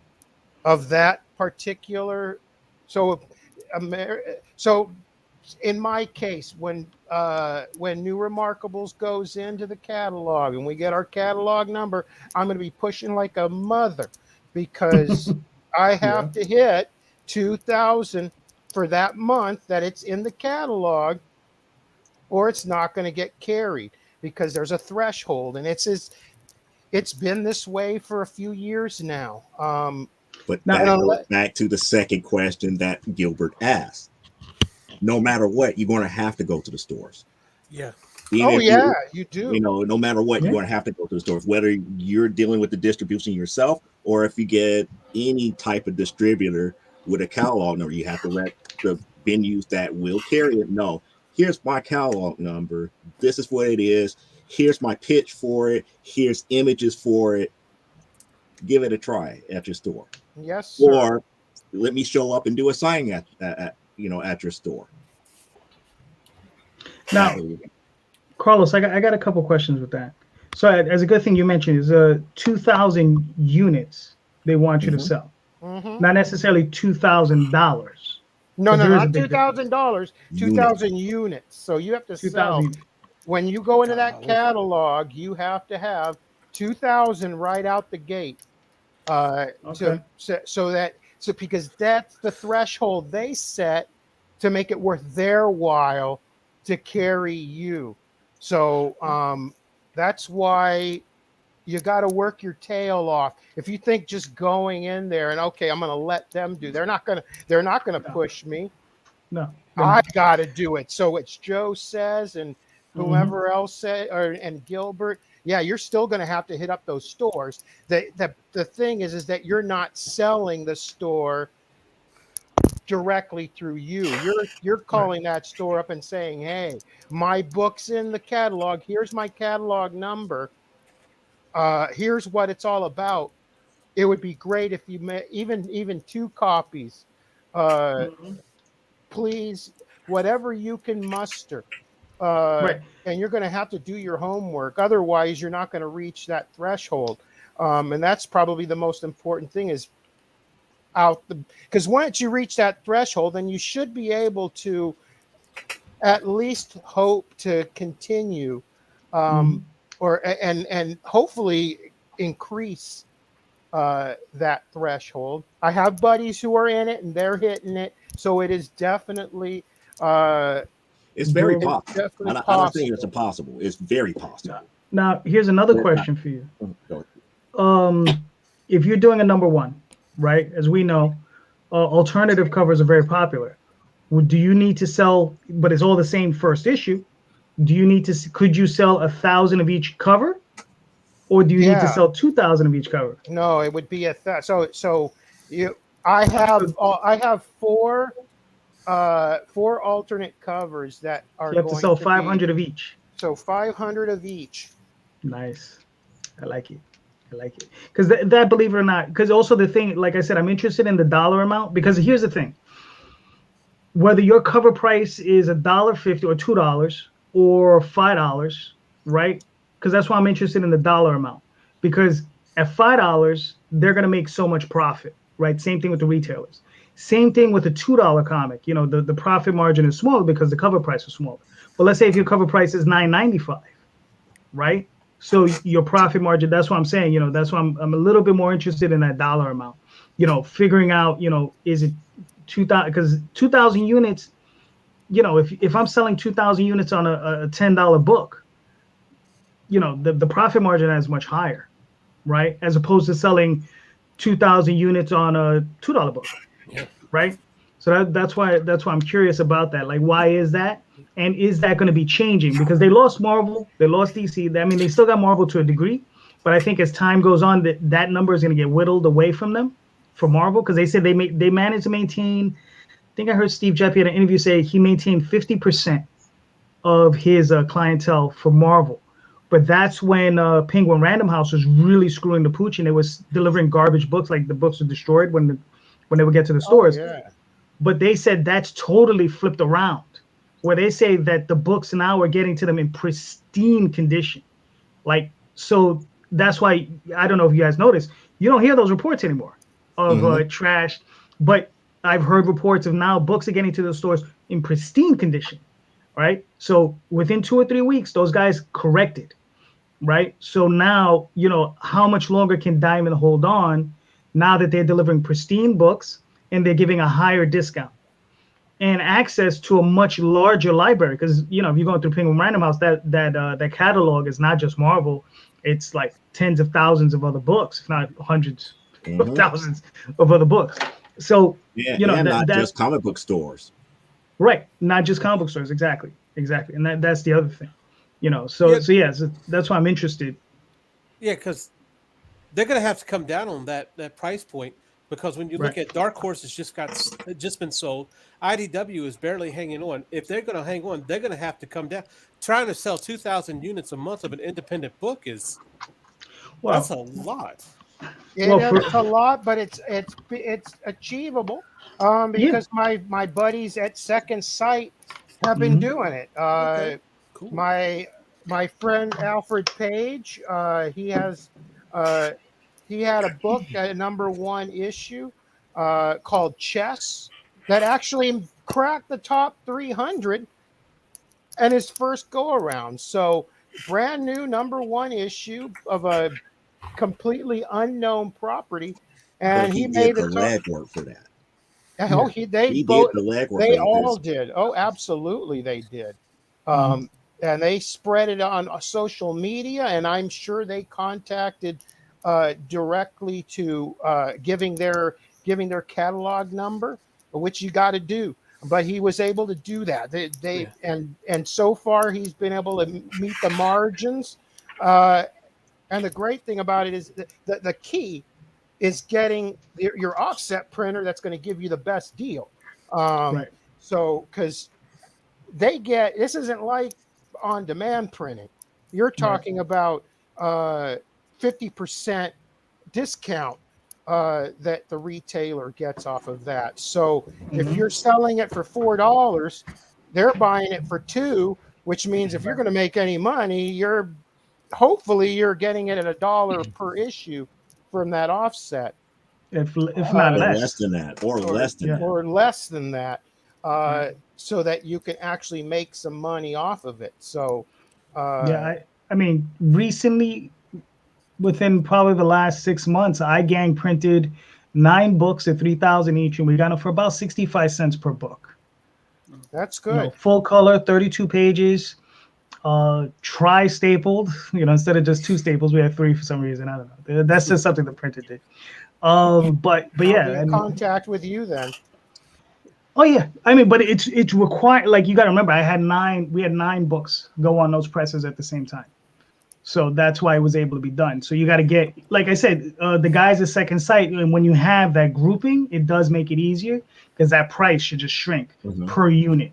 of that particular. So in my case, when New Remarkables goes into the catalog and we get our catalog number, I'm going to be pushing like a mother because I have to hit 2,000 for that month that it's in the catalog, or it's not going to get carried because there's a threshold, and it's been this way for a few years now. But that goes back to the second question that Gilbert asked. No matter what, you're going to have to go to the stores. Yeah. You do. No matter what, you're going to have to go to the stores, whether you're dealing with the distribution yourself or if you get any type of distributor with a catalog number, you have to let the venues that will carry it know, here's my catalog number. This is what it is. Here's my pitch for it. Here's images for it. Give it a try at your store. Yes, sir. Or let me show up and do a signing at your store. Now, Carlos, I got a couple questions with that. So, as a good thing you mentioned is 2,000 units they want you to sell, not necessarily $2,000. No, not $2,000. 2,000 units. So you have to sell when you go into that catalog, you have to have 2,000 right out the gate. Okay. So because that's the threshold they set to make it worth their while to carry you. So that's why you got to work your tail off. If you think just going in there and okay, I'm going to let them do, they're not going to push me. No. I got to do it. So it's Joe Says and whoever else said, and Gilbert. Yeah, you're still going to have to hit up those stores. The thing is that you're not selling the store directly through you. You're calling that store up and saying, "Hey, my book's in the catalog. Here's my catalog number. Here's what it's all about." It would be great if you even 2 copies. Please, whatever you can muster. And you're going to have to do your homework. Otherwise, you're not going to reach that threshold. And that's probably the most important thing is because once you reach that threshold, then you should be able to at least hope to continue and hopefully increase that threshold. I have buddies who are in it and they're hitting it. So it is definitely it's very possible. Definitely I don't think it's impossible. It's very possible. Now, here's another question for you. If you're doing a number 1, right? As we know, alternative covers are very popular. Do you need to sell? But it's all the same first issue. Do you need to? Could you sell 1,000 of each cover, or do you need to sell 2,000 of each cover? No, it would be I have 4 alternate covers that are. You have to sell 500 of each. So 500 of each. Nice, I like it. Because that, believe it or not, because also the thing, like I said, I'm interested in the dollar amount, because here's the thing. Whether your cover price is $1.50 or $2 or $5, right? Because that's why I'm interested in the dollar amount. Because at $5, they're going to make so much profit, right? Same thing with the retailers. Same thing with a $2 comic. You know, the profit margin is smaller because the cover price is smaller. But let's say if your cover price is $9.95, right? So your profit margin, that's what I'm saying, you know, that's why I'm a little bit more interested in that dollar amount, you know, figuring out, you know, is it 2,000, because 2,000 units, you know, if I'm selling 2,000 units on a $10 book, you know, the profit margin is much higher, right? As opposed to selling 2,000 units on a $2 book, right? So that's why I'm curious about that. Like, why is that? And is that going to be changing? Because they lost Marvel, they lost DC. I mean, they still got Marvel to a degree, but I think as time goes on, that number is going to get whittled away from them for Marvel, because they said they managed to maintain. I think I heard Steve Jeppy at an interview say he maintained 50% of his clientele for Marvel, but that's when Penguin Random House was really screwing the pooch, and it was delivering garbage books, like the books were destroyed when they would get to the stores. But they said that's totally flipped around, where they say that the books now are getting to them in pristine condition. Like, so that's why, I don't know if you guys noticed, you don't hear those reports anymore of trash, but I've heard reports of now books are getting to the stores in pristine condition, right? So within 2 or 3 weeks, those guys corrected, right? So now, you know, how much longer can Diamond hold on now that they're delivering pristine books and they're giving a higher discount and access to a much larger library? Because, you know, if you're going through Penguin Random House, that catalog is not just Marvel, it's like tens of thousands of other books, if not hundreds of thousands of other books. So, you know, not just comic book stores, right? Not just comic book stores, exactly, and that's the other thing, you know. So that's why I'm interested. Yeah, because they're going to have to come down on that price point. Because when you look at Dark Horse, it's just been sold. IDW is barely hanging on. If they're going to hang on, they're going to have to come down. Trying to sell 2,000 units a month of an independent book that's a lot. It's a lot, but it's achievable. Because my buddies at Second Sight have been doing it. Cool. My friend Alfred Page, he had a book, a #1 issue called Chess that actually cracked the top 300 and his first go around. So brand new #1 issue of a completely unknown property, But and he he did made the the legwork for that. oh they He both did the legwork they for that all because did. Oh, absolutely they did. And they spread it on social media, and I'm sure they contacted directly to giving their catalog number, which you got to do. But he was able to do that. And so far he's been able to meet the margins. And the great thing about it is the key is getting your offset printer that's going to give you the best deal. Right. So because this isn't like on demand printing. You're talking about 50% discount that the retailer gets off of that. So if you're selling it for $4, they're buying it for $2, which means if you're going to make any money, hopefully you're getting it at $1 per issue from that offset. If not or less. less than that, or less than that. Or less than that, so that you can actually make some money off of it. So, I mean, recently, within probably the last 6 months, I gang printed 9 books at 3,000 each, and we got them for about 65 cents per book. that's good. Full color, 32 pages, tri-stapled. Instead of just 2 staples, we had 3 for some reason. I don't know. That's just something the printer did. But I'll yeah, be in contact with you then. Oh yeah, I mean, but it's required. Like, you got to remember, we had 9 books go on those presses at the same time, so that's why it was able to be done. So you got to get, like I said, the guys at Second Sight, and when you have that grouping, it does make it easier because that price should just shrink per unit.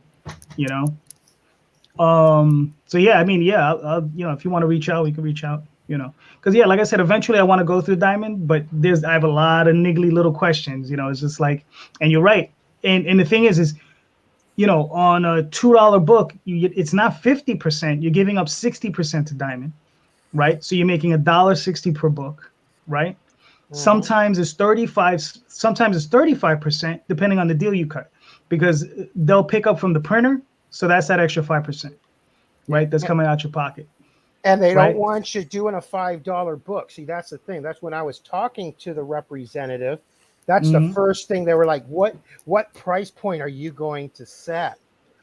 So yeah, I mean, yeah, if you want to reach out, we can reach out. Because yeah, like I said, eventually I want to go through Diamond, but I have a lot of niggly little questions. It's just like, and you're right. And the thing is, on a $2 book, it's not 50%. You're giving up 60% to Diamond, right? So you're making $1.60 per book, right? Sometimes it's 35. Sometimes it's 35%, depending on the deal you cut, because they'll pick up from the printer. So that's that extra 5%, right? That's coming out your pocket. And they don't want you doing a $5 book. See, that's the thing. That's when I was talking to the representative. That's the first thing they were like, what price point are you going to set?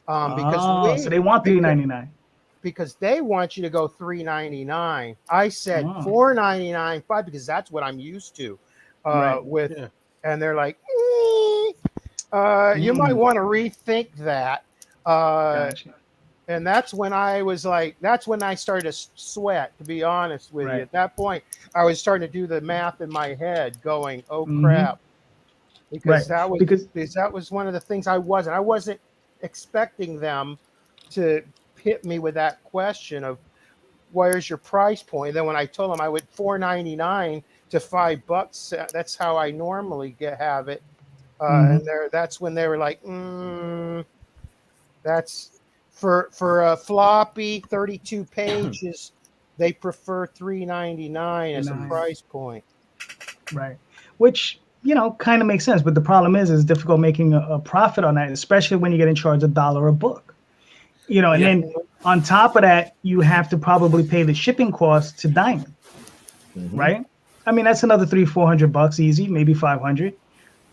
Because so they want $3.99. Because they want you to go $3.99. I said $4.99, $5, because that's what I'm used to. And they're like, you might want to rethink that. Gotcha. And that's when I was like, that's when I started to sweat, to be honest with you. At that point, I was starting to do the math in my head going, oh, crap. Because that was one of the things I wasn't expecting them to hit me with that question of where's your price point. And then when I told them I would $4.99 to $5, that's how I normally have it. And that's when they were like, that's for a floppy 32 pages. They prefer $3.99 as a price point. Right. Which, kind of makes sense. But the problem is it's difficult making a profit on that, especially when you get in charge $1 a book. And then on top of that, you have to probably pay the shipping costs to Diamond, right? I mean, that's another $300-400 easy, maybe 500.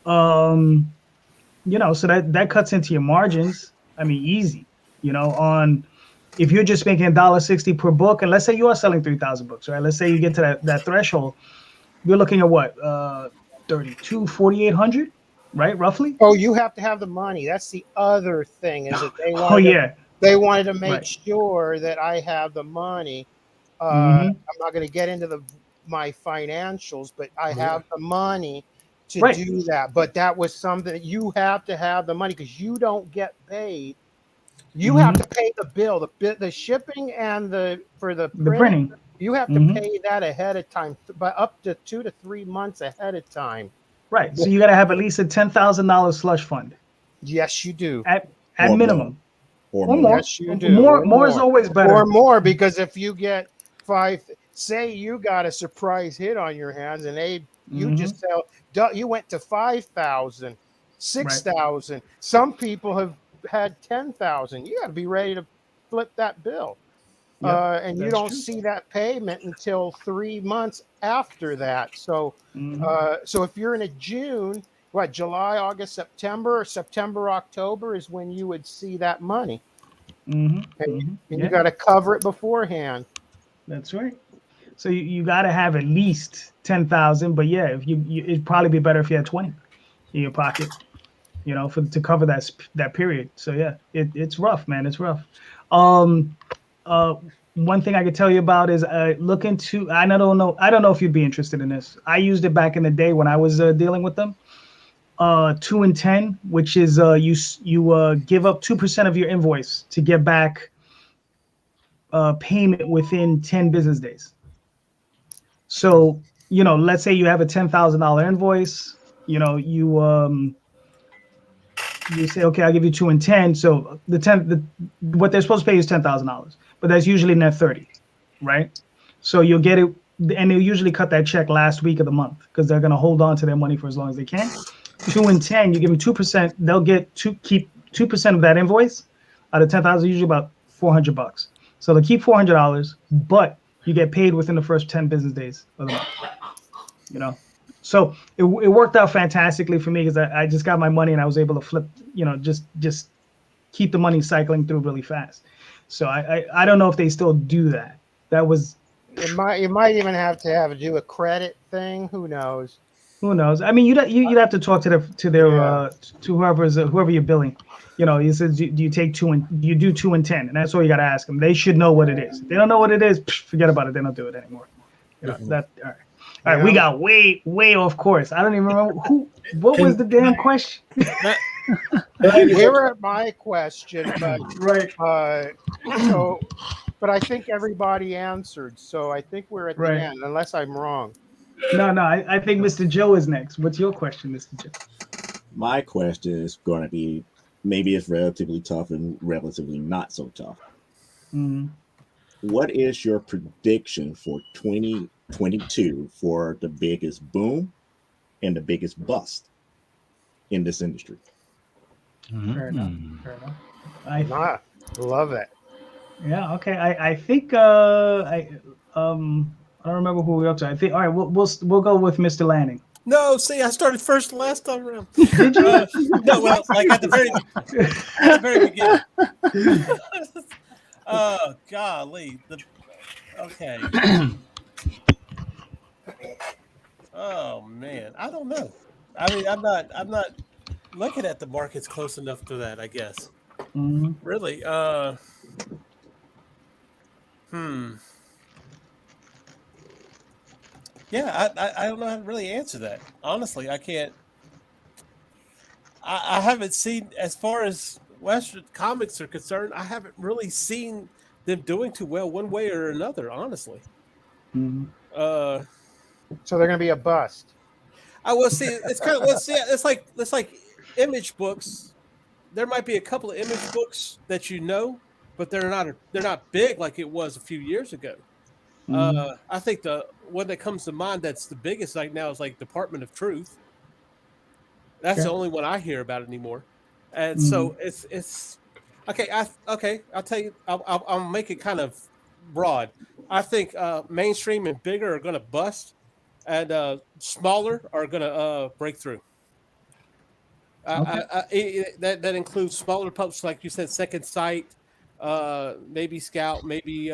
So that cuts into your margins. I mean, easy. If you're just making $1.60 per book, and let's say you are selling 3,000 books, right? Let's say you get to that threshold, you're looking at what, 4,800, right? Roughly. Oh, you have to have the money. That's the other thing, is that they wanted to make sure that I have the money. I'm not going to get into my financials, but I have the money to do that. But that was something that you have to have the money, because you don't get paid. You have to pay the bill, the shipping and for the printing. You have to pay that ahead of time, but up to 2 to 3 months ahead of time. Right. So you got to have at least a $10,000 slush fund. Yes, you do. At minimum. Or more. Yes, you do. More is always better. Or more, because if you get 5, say you got a surprise hit on your hands, and you just you went to 5,000, 6,000. Some people have had 10,000. You got to be ready to flip that bill. Yep, And you that's don't true. see that payment until 3 months after that. So, so if you're in a June, what, July, August, September, or September, October is when you would see that money. And you got to cover it beforehand. That's right. So you got to have at least 10,000, but yeah, if you it'd probably be better if you had 20 in your pocket, you know, to cover that period. So yeah, it's rough, man. It's rough. One thing I could tell you about is look into. I don't know if you'd be interested in this. I used it back in the day when I was dealing with them. 2 and 10, which is you give up 2% of your invoice to get back payment within 10 business days. So, you know, let's say you have a $10,000 invoice, you know, you say, okay, I'll give you 2 and 10. So what they're supposed to pay is $10,000, but that's usually net 30, right? So you'll get it, and they'll usually cut that check last week of the month because they're going to hold on to their money for as long as they can. 2 and 10, you give them 2%, they'll keep 2% of that invoice out of 10,000, usually about $400. So they'll keep $400, but you get paid within the first 10 business days of the month, you know? So it worked out fantastically for me because I just got my money and I was able to flip, you know, just keep the money cycling through really fast. So I don't know if they still do that. That was. It might even have to do a credit thing. Who knows? Who knows? I mean, you'd have to talk to whoever you're billing. You know, he says, do you take 2 and do you do 2 and 10? And that's all you got to ask them. They should know what it is. If they don't know what it is, forget about it. They don't do it anymore. You know, that all right. All right, we got way off course. I don't even remember what was the damn question. We were at my question, but right. But I think everybody answered, so I think we're at the end, unless I'm wrong. No, I think Mr. Joe is next. What's your question, Mr. Joe? My question is going to be, maybe it's relatively tough and relatively not so tough. What is your prediction for 2022 for the biggest boom and the biggest bust in this industry? Fair enough. I love it. Yeah. Okay. I think I don't remember who we're up to. I think all right. We'll go with Mr. Lanning. No, see, I started first last time around. Did you? No, well, like at the very beginning. Oh, golly. Okay. Oh man, I don't know. I mean, I'm not looking at the markets close enough to that, I guess. Really. Yeah, I don't know how to really answer that. Honestly, I can't. I haven't seen, as far as Western comics are concerned, I haven't really seen them doing too well one way or another, honestly. So they're going to be a bust. I will see. It's kind of it's like image books. There might be a couple of image books that you know, but they're not big like it was a few years ago. I think the one that comes to mind that's the biggest right now is like Department of Truth. That's the only one I hear about anymore, and so it's okay. I'll tell you. I'll make it kind of broad. I think mainstream and bigger are going to bust, and smaller are going to break through. That includes smaller pubs, like you said, Second Sight, maybe Scout, maybe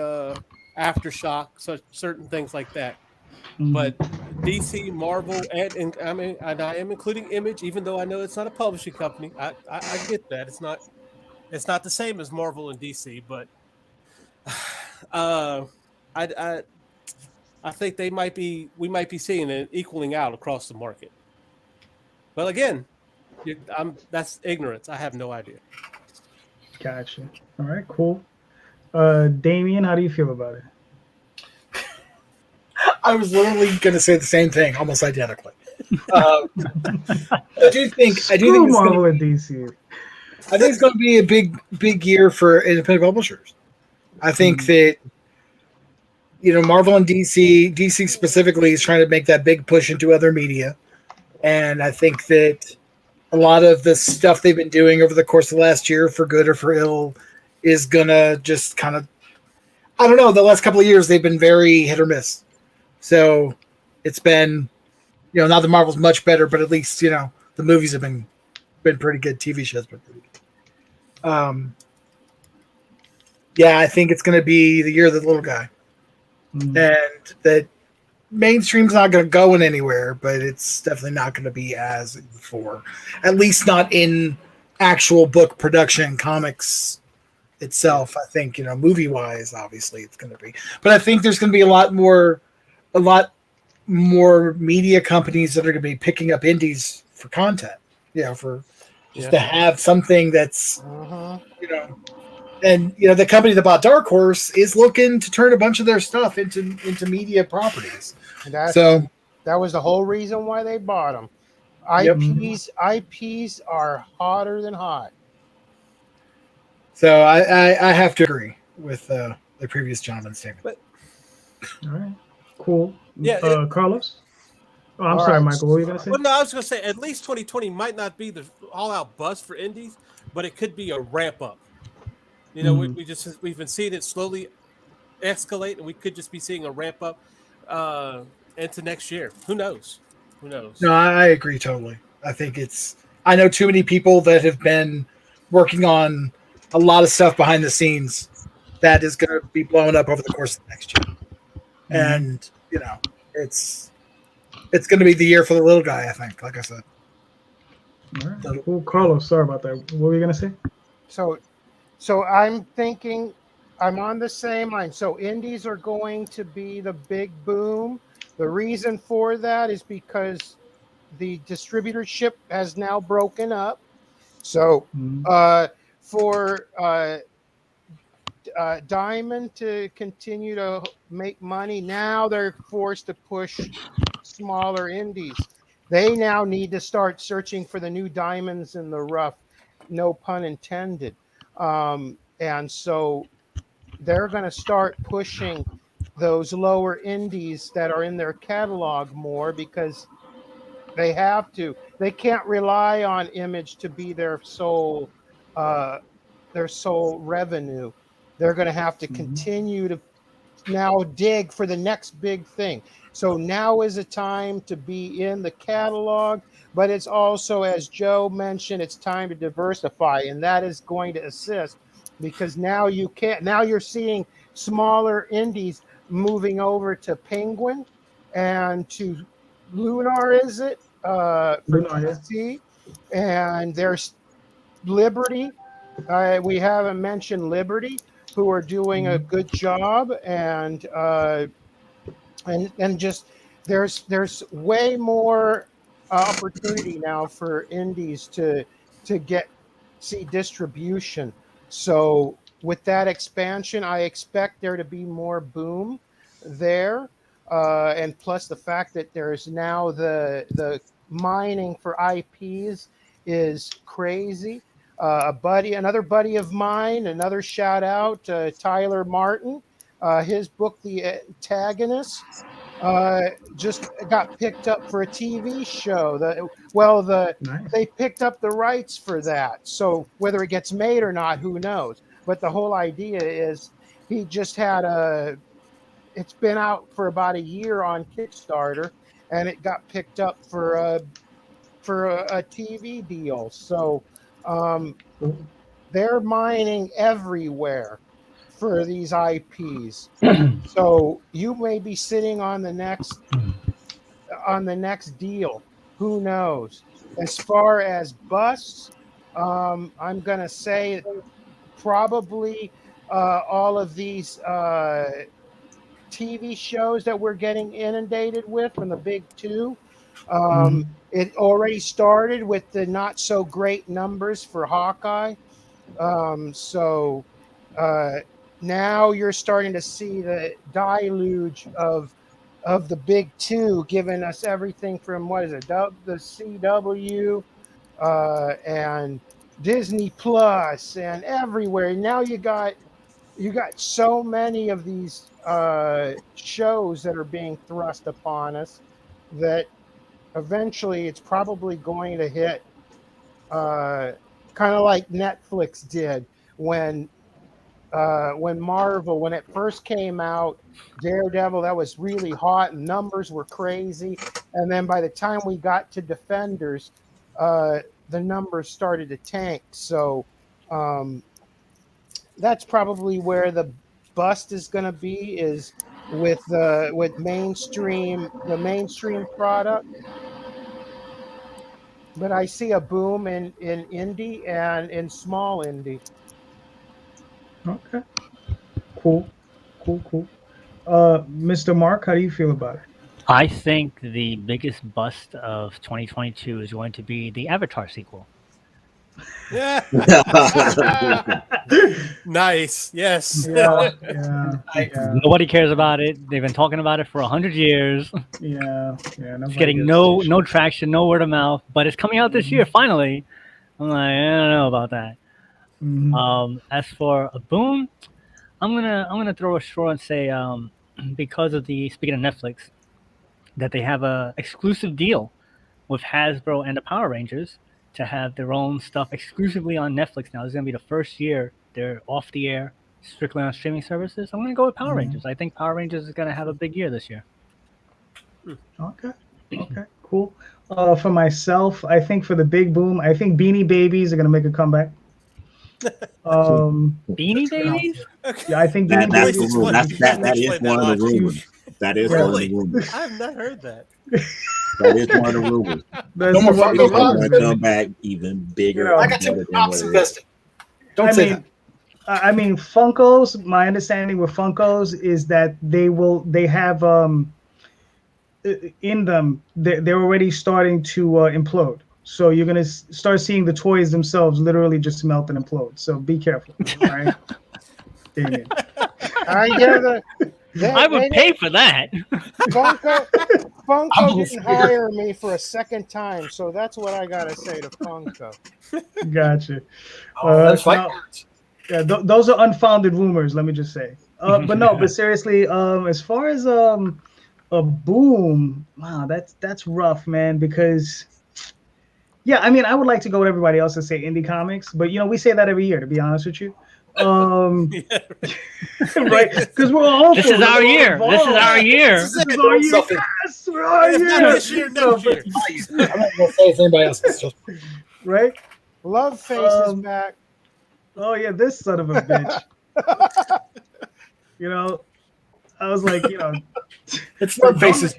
Aftershock, so certain things like that. But DC, Marvel, and I am including Image, even though I know it's not a publishing company. I get that it's not the same as Marvel and DC, but I think we might be seeing an equaling out across the market. But again, that's ignorance. I have no idea. Gotcha. All right, cool. Damian, how do you feel about it? I was literally going to say the same thing, almost identically. I do think Marvel and DC. I think it's going to be a big year for independent publishers. I think that Marvel and DC specifically is trying to make that big push into other media, and I think that a lot of the stuff they've been doing over the course of the last year, for good or for ill, is gonna just kind of, I don't know. The last couple of years they've been very hit or miss. So it's been, not the Marvel's much better, but at least the movies have been pretty good. TV shows been pretty good. Yeah, I think it's going to be the year of the little guy, and that mainstream's not going to go anywhere, but it's definitely not going to be as before. At least not in actual book production, comics itself. I think movie wise, obviously it's going to be, but I think there's going to be a lot more media companies that are going to be picking up indies for content. For just to have something that's and the company that bought Dark Horse is looking to turn a bunch of their stuff into media properties. That was the whole reason why they bought them. IPs are hotter than hot. So I have to agree with the previous gentleman's statement. But, all right, cool. Yeah, Carlos. Oh, I'm sorry, Michael. What were you gonna say? Well, no, I was gonna say at least 2020 might not be the all-out bust for indies, but it could be a ramp up. We've been seeing it slowly escalate, and we could just be seeing a ramp up into next year. Who knows? No, I agree totally. I think I know too many people that have been working on a lot of stuff behind the scenes that is going to be blown up over the course of the next year. And, it's going to be the year for the little guy, I think, like I said. All right. Well, Carlos, sorry about that. What were you going to say? So I'm thinking I'm on the same line. So indies are going to be the big boom. The reason for that is because the distributorship has now broken up. So for Diamond to continue to make money, now they're forced to push smaller indies. They now need to start searching for the new diamonds in the rough, no pun intended. And so they're going to start pushing those lower indies that are in their catalog more because they have to. They can't rely on Image to be their sole revenue. They're going to have to continue to now dig for the next big thing. So now is a time to be in the catalog, but it's also, as Joe mentioned, it's time to diversify, and that is going to assist because now you're seeing smaller indies moving over to Penguin and to Lunar, is it? For DC, and there's Liberty. We haven't mentioned Liberty, who are doing a good job, and just there's way more opportunity now for indies to see distribution. So with that expansion, I expect there to be more boom there, and plus the fact that there's now the mining for IPs is crazy. Another buddy of mine, another shout out, Tyler Martin. His book, The Antagonist, just got picked up for a TV show. They picked up the rights for that. So whether it gets made or not, who knows? But the whole idea is he just had it's been out for about a year on Kickstarter, and it got picked up for a TV deal. So they're mining everywhere for these IPs. So you may be sitting on the next deal. Who knows? As far as busts, I'm gonna say probably all of these TV shows that we're getting inundated with from the big two. It already started with the not so great numbers for Hawkeye. Now you're starting to see the deluge of the big two, giving us everything from the CW and Disney Plus and everywhere. Now you got so many of these shows that are being thrust upon us that eventually it's probably going to hit kind of like Netflix did when when it first came out, Daredevil, that was really hot and numbers were crazy. And then by the time we got to Defenders, the numbers started to tank. So that's probably where the bust is going to be, is with the mainstream product. But I see a boom in indie and in small indie. Okay. Cool. Mr. Mark, how do you feel about it? I think the biggest bust of 2022 is going to be the Avatar sequel. Yeah. Nice. Yes. Yeah. Nobody cares about it. They've been talking about it for 100 years. Yeah. It's getting no traction, no word of mouth, but it's coming out this year finally. I'm like, I don't know about that. Mhm. As for a boom, I'm gonna throw a straw and say because of speaking of Netflix, that they have a exclusive deal with Hasbro and the Power Rangers to have their own stuff exclusively on Netflix now. This is gonna be the first year they're off the air, strictly on streaming services. I'm gonna go with Power Rangers. I think Power Rangers is gonna have a big year this year. Okay, cool. For myself, I think for the big boom, I think Beanie Babies are gonna make a comeback. Beanie Babies? Yeah, I think that, Beanie that's Babies. the rumor. That is one of the rumors. That is one of Really? the rumors. I have not heard that. That is one of the rumors. That's No more one of Funko the Pops. rumors. Going to come back even bigger. You know, I got better two than pops what it is. invested. Don't say that. I mean, Funkos. My understanding with Funkos is that they have in them they're already starting to implode. So you're gonna start seeing the toys themselves literally just melt and implode. So be careful, all right? Damian. I hear I would pay for that. Funko didn't hire me for a second time, so that's what I gotta say to Funko. Gotcha. That's like Yeah, those are unfounded rumors. Let me just say. But seriously, as far as a boom, wow, that's rough, man. Because yeah, I mean, I would like to go with everybody else and say indie comics, but we say that every year. To be honest with you, right? Because we're all This is our year. This is our year. This is our year. Yes, we're our If not year. this year, next year. I'm not gonna say it's anybody else's. Right? Love Face is back. Oh yeah, this son of a bitch. I was like, It's Love Faces.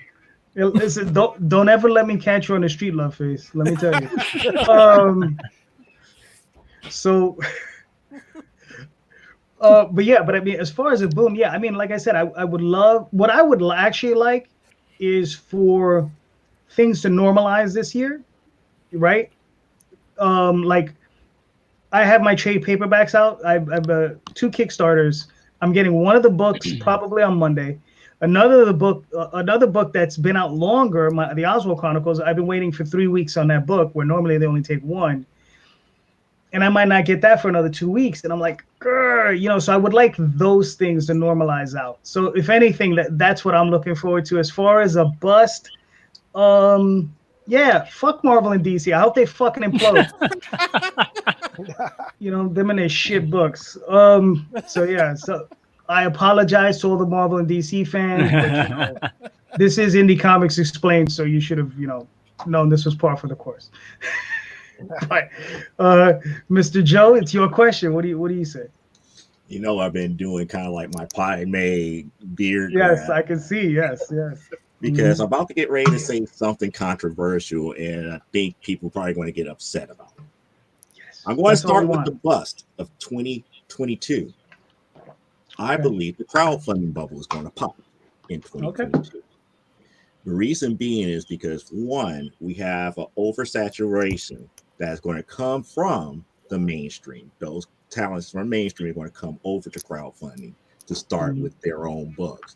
Listen, don't ever let me catch you on the street, Love Face. Let me tell you. But I mean, as far as a boom, yeah, I mean, like I said, I would love, what I would actually like is for things to normalize this year, right? Like I have my trade paperbacks out. I have 2 Kickstarters. I'm getting one of the books probably on Monday. Another book that's been out longer, the Oswald Chronicles. I've been waiting for 3 weeks on that book, where normally they only take 1, and I might not get that for another 2 weeks. And I'm like, so I would like those things to normalize out. So if anything, that's what I'm looking forward to. As far as a bust, yeah, fuck Marvel and DC. I hope they fucking implode. Them and their shit books. So I apologize to all the Marvel and DC fans, but this is Indie Comics Explained, so you should have, known this was par for the course. But Mr. Joe, it's your question. What do you say? I've been doing kind of like my pie made beard. Yes, grab. I can see. Yes. Because I'm about to get ready to say something controversial, and I think people are probably going to get upset about it. Yes, I'm going to start with the bust of 2022. I believe the crowdfunding bubble is going to pop in 2022. Okay. The reason being is because, one, we have an oversaturation that's going to come from the mainstream. Those talents from mainstream are going to come over to crowdfunding to start with their own books.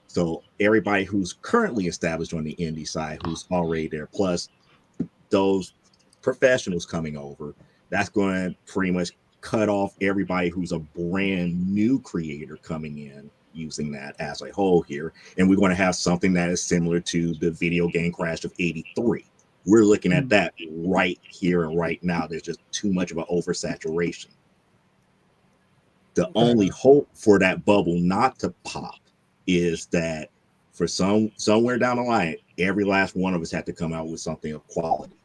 So everybody who's currently established on the indie side, who's already there, plus those professionals coming over, that's going to pretty much cut off everybody who's a brand new creator coming in using that as a whole here. And we're going to have something that is similar to the video game crash of '83. We're looking at that right here and right now. There's just too much of an oversaturation. The only hope for that bubble not to pop is that for somewhere down the line, every last one of us have to come out with something of quality.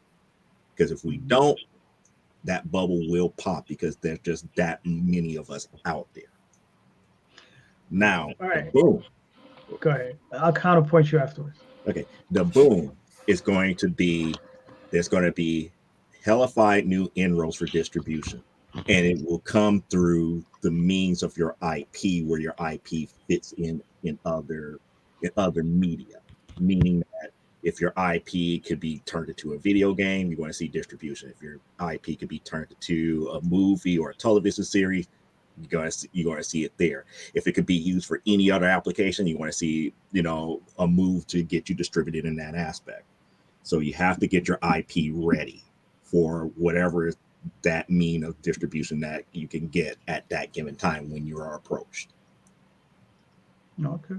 Because if we don't, that bubble will pop because there's just that many of us out there. Now, All right. boom. Go ahead. I'll counterpoint you afterwards. Okay. The boom is going to be, there's going to be hellified new inroads for distribution. And it will come through the means of your IP, where your IP fits in other media. Meaning that if your IP could be turned into a video game, you want to see distribution. If your IP could be turned into a movie or a television series, you're going to see it there. If it could be used for any other application, you want to see, a move to get you distributed in that aspect. So you have to get your IP ready for whatever that mean of distribution that you can get at that given time when you are approached. Okay,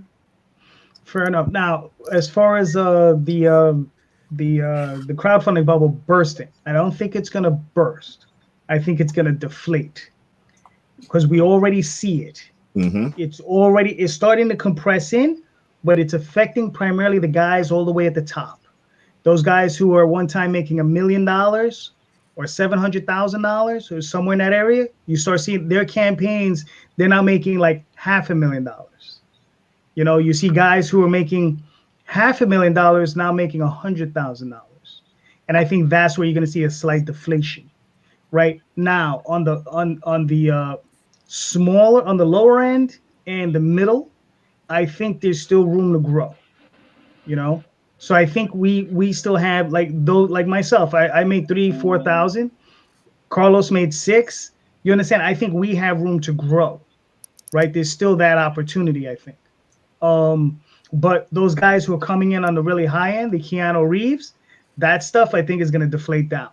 fair enough. Now, as far as the crowdfunding bubble bursting, I don't think it's going to burst. I think it's going to deflate because we already see it. Mm-hmm. It's starting to compress in, but it's affecting primarily the guys all the way at the top. Those guys who are one time making $1 million or $700,000 or somewhere in that area, you start seeing their campaigns, they're now making like $500,000. You see guys who are making $500,000 now making $100,000. And I think that's where you're going to see a slight deflation. Right now on the smaller, on the lower end and the middle, I think there's still room to grow. So I think we still have like myself. I made 3,000-4,000. Carlos made 6. You understand? I think we have room to grow, right? There's still that opportunity, I think. But those guys who are coming in on the really high end, the Keanu Reeves, that stuff I think is going to deflate down.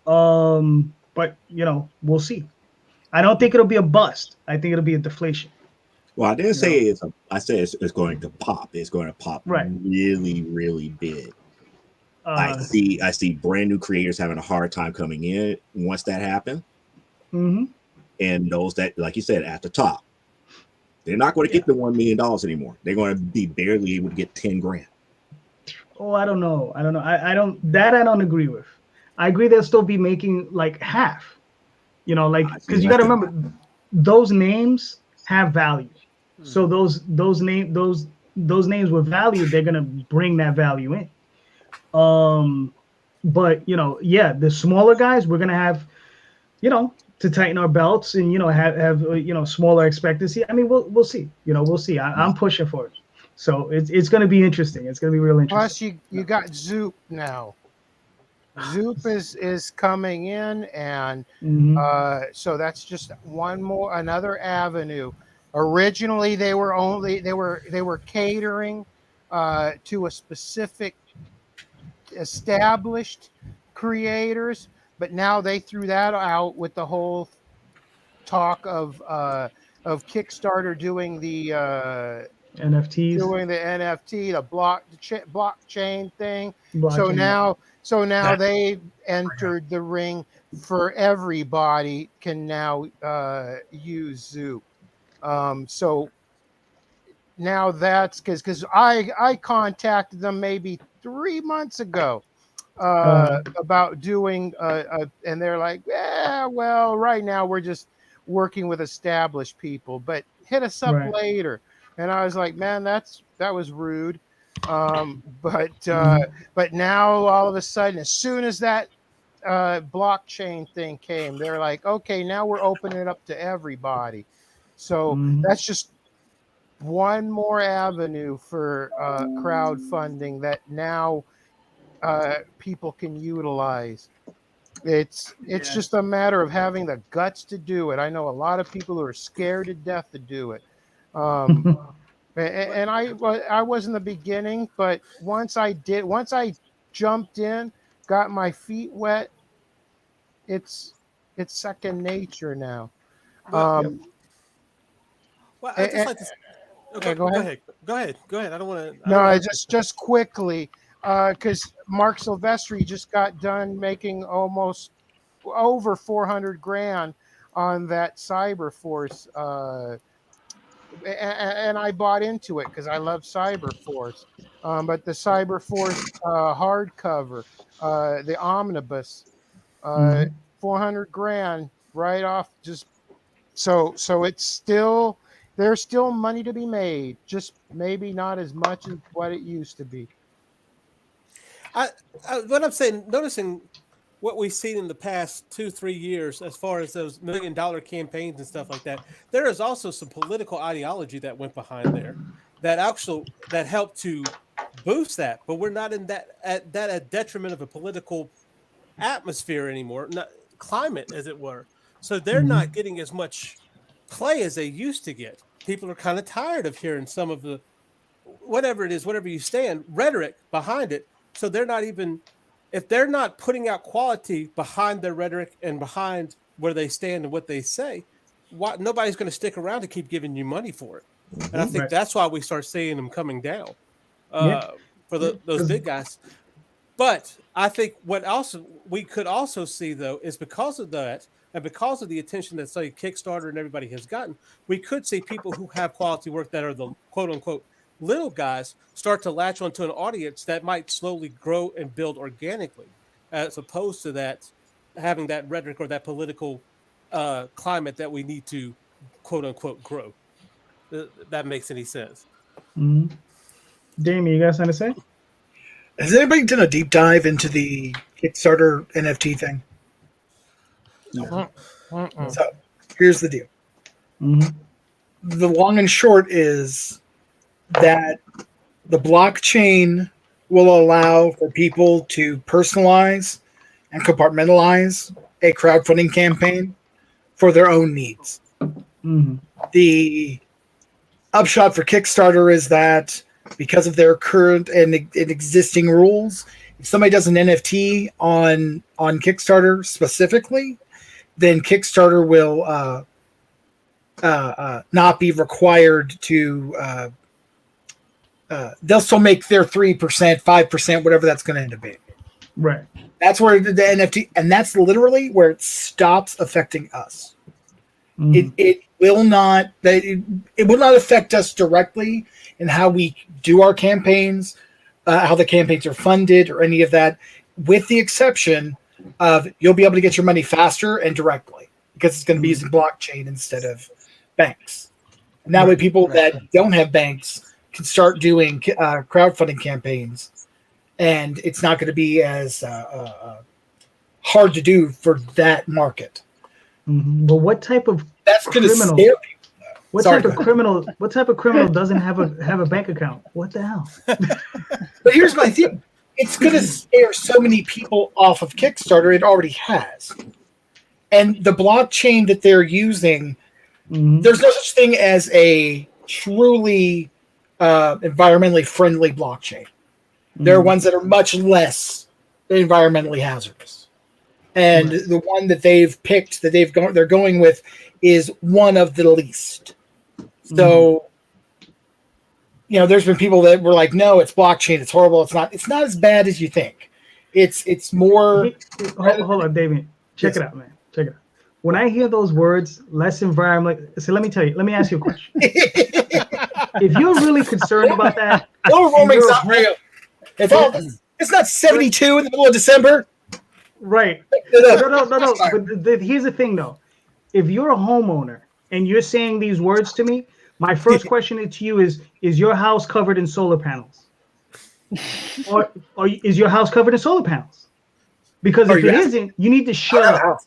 But we'll see. I don't think it'll be a bust. I think it'll be a deflation. Well, I didn't say I said it's going to pop. It's going to pop really, really big. I see brand new creators having a hard time coming in once that happens. Mm-hmm. And those that, like you said, at the top, they're not going to get the $1 million anymore. They're going to be barely able to get 10 grand. Oh, I don't know. I don't agree with. I agree they'll still be making like half. Because you got to remember, those names have value. So those names with value, they're gonna bring that value in. But the smaller guys, we're gonna have, to tighten our belts and have smaller expectancy. I mean, we'll see. We'll see. I'm pushing for it. So it's gonna be interesting. It's gonna be real interesting. Plus, you got Zoop now. Zoop is coming in, and so that's just another avenue. Originally, they were catering to a specific established creators, but now they threw that out with the whole talk of Kickstarter doing the NFTs, doing the NFT, the blockchain thing. So now they entered the ring for everybody can now use Zoop. So now that's because I contacted them maybe 3 months ago about doing and they're like, well, right now we're just working with established people, but hit us up later. And I was like, man, that was rude. But now all of a sudden, as soon as that blockchain thing came, they're like, okay, now we're opening it up to everybody. So that's just one more avenue for crowdfunding that now people can utilize. It's just a matter of having the guts to do it. I know a lot of people who are scared to death to do it. And I was in the beginning, but once I jumped in, got my feet wet, it's second nature now. Well, I just like to. Okay, go ahead. Go ahead. I don't want to. No, just quickly, because Mark Silvestri just got done making almost over 400 grand on that Cyberforce, and I bought into it because I love Cyberforce. But the Cyberforce hardcover, the omnibus, 400 grand right off. Just so it's still, there's still money to be made, just maybe not as much as what it used to be. What I'm saying, noticing what we've seen in the past 2-3 years, as far as those $1 million campaigns and stuff like that, there is also some political ideology that went behind there that helped to boost that. But we're not in that at detriment of a political atmosphere anymore, not climate as it were. So they're not getting as much play as they used to get. People are kind of tired of hearing some of the whatever it is, whatever you stand, rhetoric behind it. So they're not even, if they're not putting out quality behind their rhetoric and behind where they stand and what they say, nobody's going to stick around to keep giving you money for it. And I think that's why we start seeing them coming down for those big guys. But I think what also we could also see, though, is because of that and because of the attention that, say, Kickstarter and everybody has gotten, we could see people who have quality work that are the quote-unquote little guys start to latch onto an audience that might slowly grow and build organically, as opposed to that having that rhetoric or that political climate that we need to quote unquote grow. That makes any sense. Damian, you got something to say? Has anybody done a deep dive into the Kickstarter NFT thing? No. So here's the deal. The long and short is that the blockchain will allow for people to personalize and compartmentalize a crowdfunding campaign for their own needs. The upshot for Kickstarter is that because of their current and existing rules, if somebody does an NFT on Kickstarter specifically, then Kickstarter will not be required to they'll still make their 3%, 5%, whatever that's going to end up being. Right. That's where the NFT, and that's literally where it stops affecting us. It will not affect us directly in how we do our campaigns, how the campaigns are funded, or any of that, with the exception of you'll be able to get your money faster and directly because it's going to be using blockchain instead of banks. And that way, people that don't have banks can start doing crowdfunding campaigns, and it's not going to be as hard to do for that market. But what type of criminal? What type of criminal doesn't have a bank account? What the hell? But here's my thing: it's going to scare so many people off of Kickstarter. It already has, and the blockchain that they're using, there's no such thing as a truly environmentally friendly blockchain. There are ones that are much less environmentally hazardous, and the one that they've picked that they're going with is one of the least. So, there's been people that were like, "No, it's blockchain. It's horrible. It's not as bad as you think. It's more." Hold on, David. Check it out, man. Check it out. When I hear those words, less environment, so let me ask you a question. If you're really concerned about that, global warming's not real. It's not 72 in the middle of December. Right. No. But here's the thing, though. If you're a homeowner and you're saying these words to me, my first question to you is your house covered in solar panels? or is your house covered in solar panels? Because if it isn't, you need to shut up.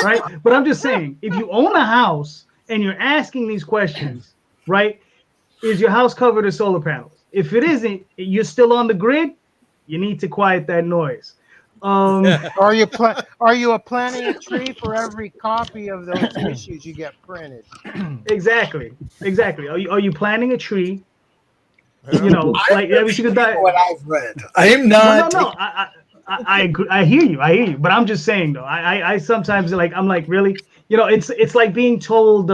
Right? But I'm just saying, if you own a house and you're asking these questions, right? Is your house covered in solar panels? If it isn't, you're still on the grid. You need to quiet that noise. Are you planting a tree for every copy of those issues you get printed? Exactly. Are you planting a tree? Like every single day. What I've read, I am not. No. I agree. I hear you. But I'm just saying though. I sometimes I'm like, really? It's like being told,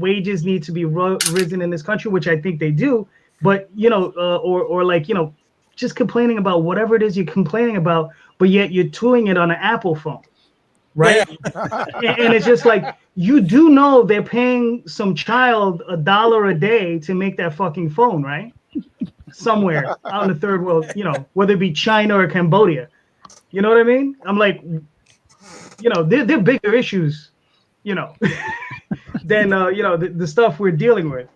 wages need to be risen in this country, which I think they do. But just complaining about whatever it is you're complaining about, but yet you're doing it on an Apple phone. right? Yeah. And it's just like, you do know they're paying some child $1 a day to make that fucking phone, right? Somewhere out in the third world, whether it be China or Cambodia. You know what I mean? I'm like, they're bigger issues, than the stuff we're dealing with.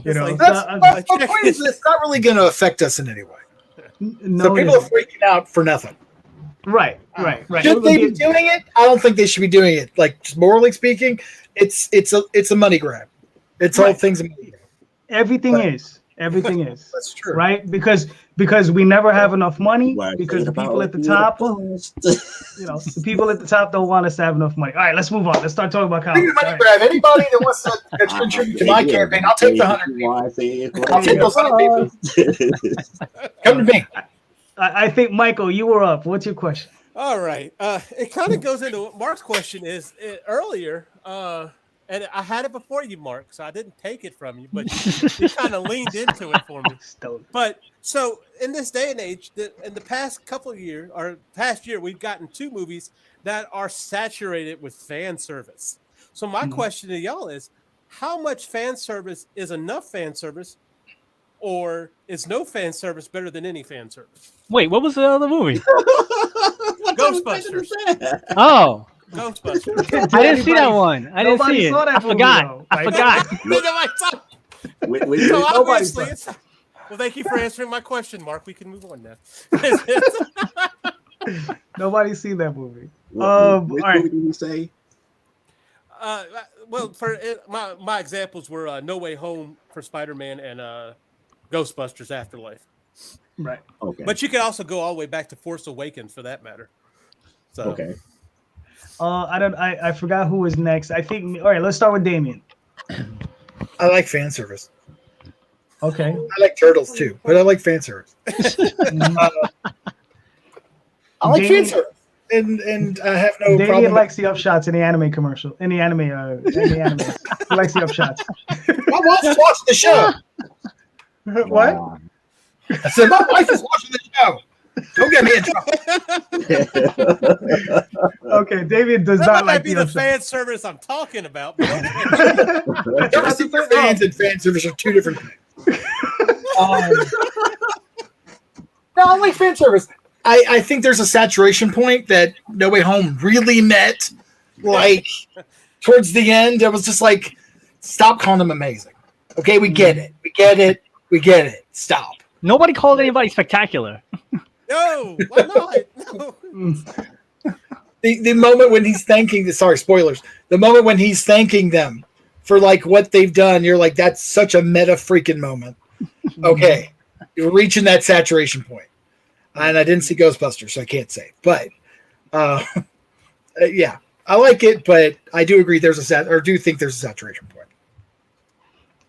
It's like- My point is, it's not really going to affect us in any way. no, So people are freaking out for nothing. right. Should they be doing it? I don't think they should be doing it. Like, just morally speaking, it's a money grab. It's all things. Everything is. That's true, right? Because we never have enough money. Why Because the about people at the being top, opposed? the people at the top don't want us to have enough money. All right, let's move on. Let's start talking about Money comics. All right. grab. Anybody that wants to contribute to my campaign, I'll take the 100 people. I'll take those 100 people. Come to me. I think, Michael, you were up. What's your question? All right. It kind of goes into what Mark's question is earlier. And I had it before you, Mark, so I didn't take it from you, but you kind of leaned into it for me. But so in this day and age, in the past couple of years, or past year, we've gotten 2 movies that are saturated with fan service. So my question to y'all is, how much fan service is enough fan service, or is no fan service better than any fan service? Wait, what was the other movie? Ghostbusters. Oh, Ghostbusters. I didn't see that one. I didn't Nobody see it. saw that I movie, forgot. though. I forgot. So obviously, saw it. it's, well, thank you for answering my question, Mark. We can move on now. Nobody's seen that movie. Which all movie right. did you say? Well, for my examples were No Way Home for Spider-Man and Ghostbusters Afterlife. Right. Okay. But you could also go all the way back to Force Awakens for that matter. So Okay. I forgot who was next. I think. All right, let's start with Damien. I like fan service. Okay. I like turtles too, but I like fan service. I like fan service, and I have no Damien problem. likes the upshots in the anime commercial. In the anime, he likes the upshots. My wife's watching the show. What? Wow. I said my wife is watching the show. Don't get me in trouble. Okay, Damien does that not might like be the the upshots. fan service I'm talking about. But Service for fans and fan service are 2 different things. No, I like fan service. I think there's a saturation point that No Way Home really met. Like towards the end, it was just like, stop calling them amazing. Okay, we get it. We get it. We get it. Stop. Nobody called anybody spectacular. no, why not? No. The moment when he's thanking spoilers. The moment when he's thanking them for like what they've done, you're like, that's such a meta freaking moment. Okay, you're reaching that saturation point. And I didn't see Ghostbusters, so I can't say. But yeah, I like it, but I do agree do think there's a saturation point.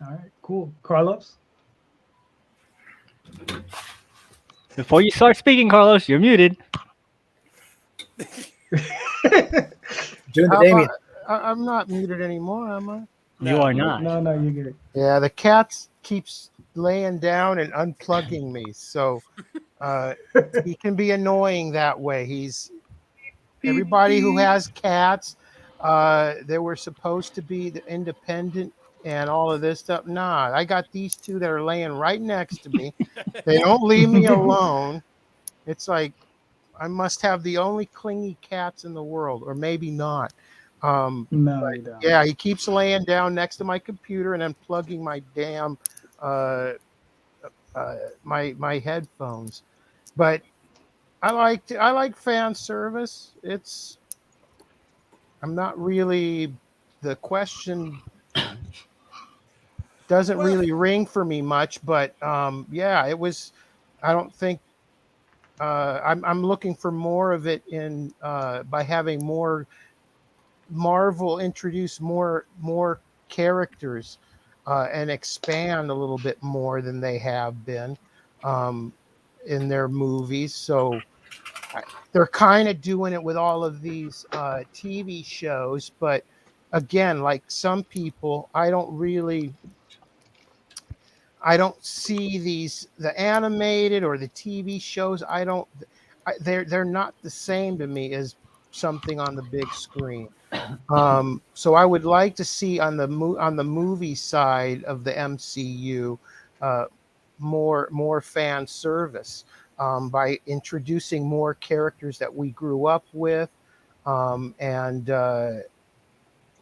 All right, cool. Carlos? Before you start speaking, Carlos, you're muted. Doing the Damien. I'm not muted anymore, am I? You are not. No, you're good. Yeah, the cat keeps laying down and unplugging me, so he can be annoying that way. Everybody who has cats, they were supposed to be independent and all of this stuff. Nah, I got these 2 that are laying right next to me. They don't leave me alone. It's like I must have the only clingy cats in the world, or maybe not. No, you don't. Yeah, he keeps laying down next to my computer and unplugging my damn my headphones. But I like fan service. I'm not really, the question doesn't really ring for me much, but yeah, it was. I don't think I'm looking for more of it in by having more Marvel introduce more characters and expand a little bit more than they have been in their movies. So they're kind of doing it with all of these TV shows, but again, like some people, I don't see the animated or the TV shows. They're not the same to me as something on the big screen. So I would like to see on the movie side of the MCU more fan service by introducing more characters that we grew up with,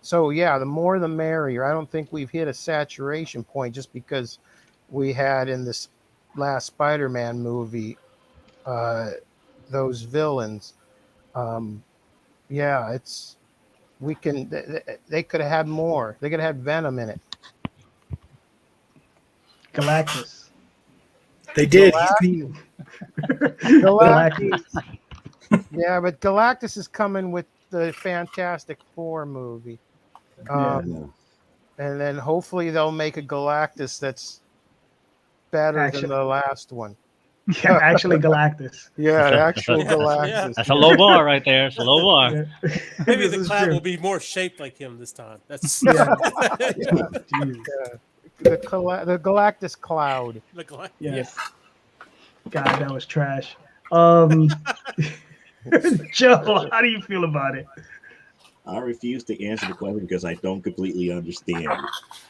so yeah, the more the merrier. I don't think we've hit a saturation point just because we had in this last Spider-Man movie those villains. Yeah, they could have had more. They could have had Venom in it. Galactus. They did. Galactus. Yeah, but Galactus is coming with the Fantastic Four movie. And then hopefully they'll make a Galactus that's better than the last one. Yeah, actually Galactus. Yeah, actual Galactus. Yeah. That's a low bar right there. It's a low bar. Yeah. Maybe This the is cloud true. will be more shaped like him this time. That's Yeah. Jeez. The Galactus cloud. Look like Yes. God, that was trash. Joe, how do you feel about it? I refuse to answer the question because I don't completely understand.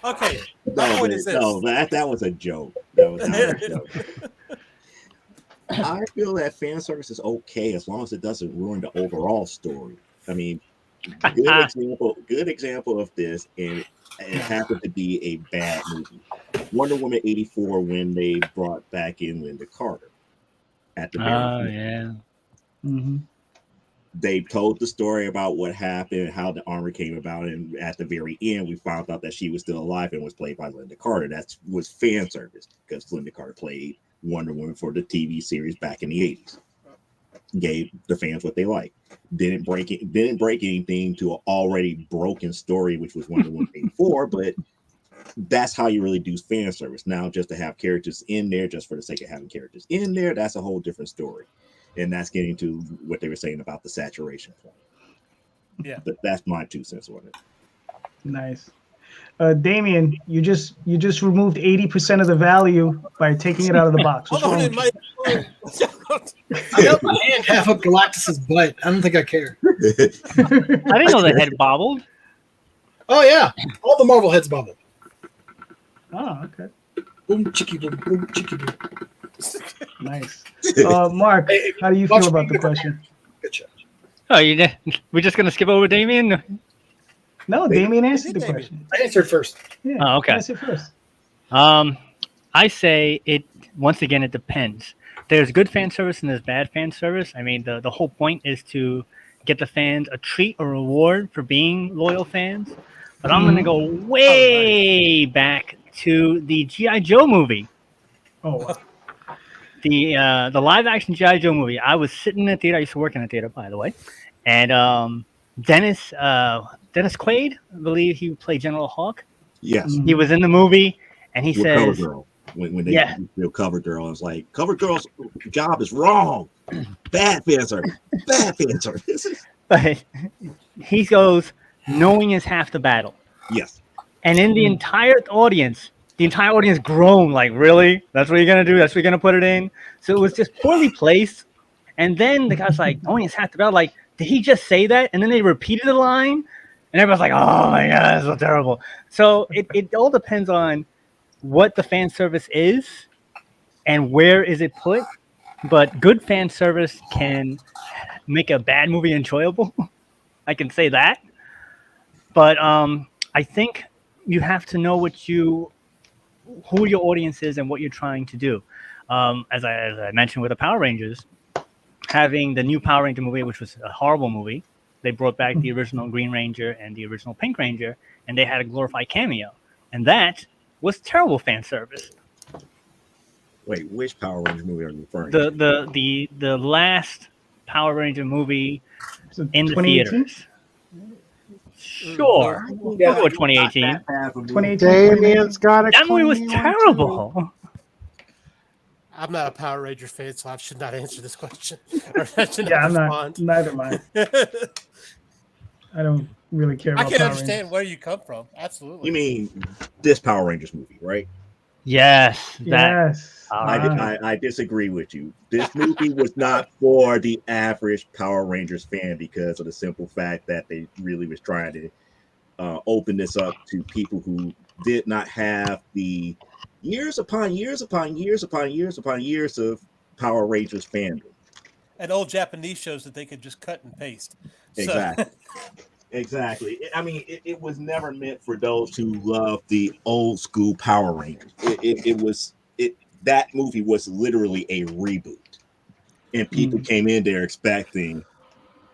Okay. My point is this. That was a joke. That was not a joke. I feel that fan service is okay as long as it doesn't ruin the overall story. I mean, good example of this, and it happened to be a bad movie. Wonder Woman 84 when they brought back in Linda Carter at the very end. Yeah. Mm-hmm. They told the story about what happened, how the armor came about, and at the very end, we found out that she was still alive and was played by Linda Carter. That was fan service because Linda Carter played Wonder Woman for the TV series back in the 80s. Gave the fans what they liked. Didn't break anything to an already broken story, which was Wonder Woman 84, but that's how you really do fan service. Now, just to have characters in there just for the sake of having characters in there, that's a whole different story. And that's getting to what they were saying about the saturation point. Yeah. But that's my 2 cents on it. Nice. Damian, you just removed 80% of the value by taking it out of the box. What's Hold on, wrong with it you? I got my hand half up Galactus's butt. I don't think I care. I didn't know the head bobbled. Oh yeah, all the Marvel heads bubble. Oh, okay. Boom, chicky, boom, boom, chicky, boom. Nice. Mark, Hey, how do you watch feel about me. the question? Good shot. Oh, we're just gonna skip over Damian? No, Damian answered the Damian. question. I answered first. Yeah, Oh, okay. answer first. I say it once again. It depends. There's good fan service and there's bad fan service. I mean, the whole point is to get the fans a treat or reward for being loyal fans. But I'm gonna go way back to the G.I. Joe movie. Oh, wow. The live action G.I. Joe movie. I was sitting in the theater. I used to work in the theater, by the way. And Dennis Quaid, I believe he played General Hawk. Yes. He was in the movie, and he With says, Cover Girl. When they feel Cover Girl, it's like, Cover Girl's job is wrong. Bad fan service. Bad fan service. but he goes, knowing is half the battle. Yes. And in the entire audience groaned like, really? That's what you're going to do? That's what you're going to put it in? So it was just poorly placed. And then the guy's like, knowing is half the battle. Like, did he just say that? And then they repeated the line. And everyone's like, oh my God, that's so terrible. So it all depends on what the fan service is and where is it put. But good fan service can make a bad movie enjoyable. I can say that. But I think you have to know who your audience is and what you're trying to do. As I mentioned with the Power Rangers, having the new Power Ranger movie, which was a horrible movie, they brought back the original Green Ranger and the original Pink Ranger, and they had a glorified cameo. And that was terrible fan service. Wait, which Power Ranger movie are you referring to? The last Power Ranger movie So in the 2018? theaters. Sure. We'll go with 2018. 2018. Damian's got a That movie was clean one, terrible. I'm not a Power Ranger fan, so I should not answer this question. Or I should Yeah, I'm not. respond. Neither am I. I don't really care I about can Power understand Rangers. where you come from. Absolutely. You mean this Power Rangers movie, right? Yes. That. Yes. All I, right. I disagree with you. This movie was not for the average Power Rangers fan because of the simple fact that they really was trying to open this up to people who did not have the years upon years upon years upon years upon years of Power Rangers fandom. And old Japanese shows that they could just cut and paste. So, Exactly. Exactly. I mean, it was never meant for those who love the old school Power Rangers. That movie was literally a reboot, and people came in there expecting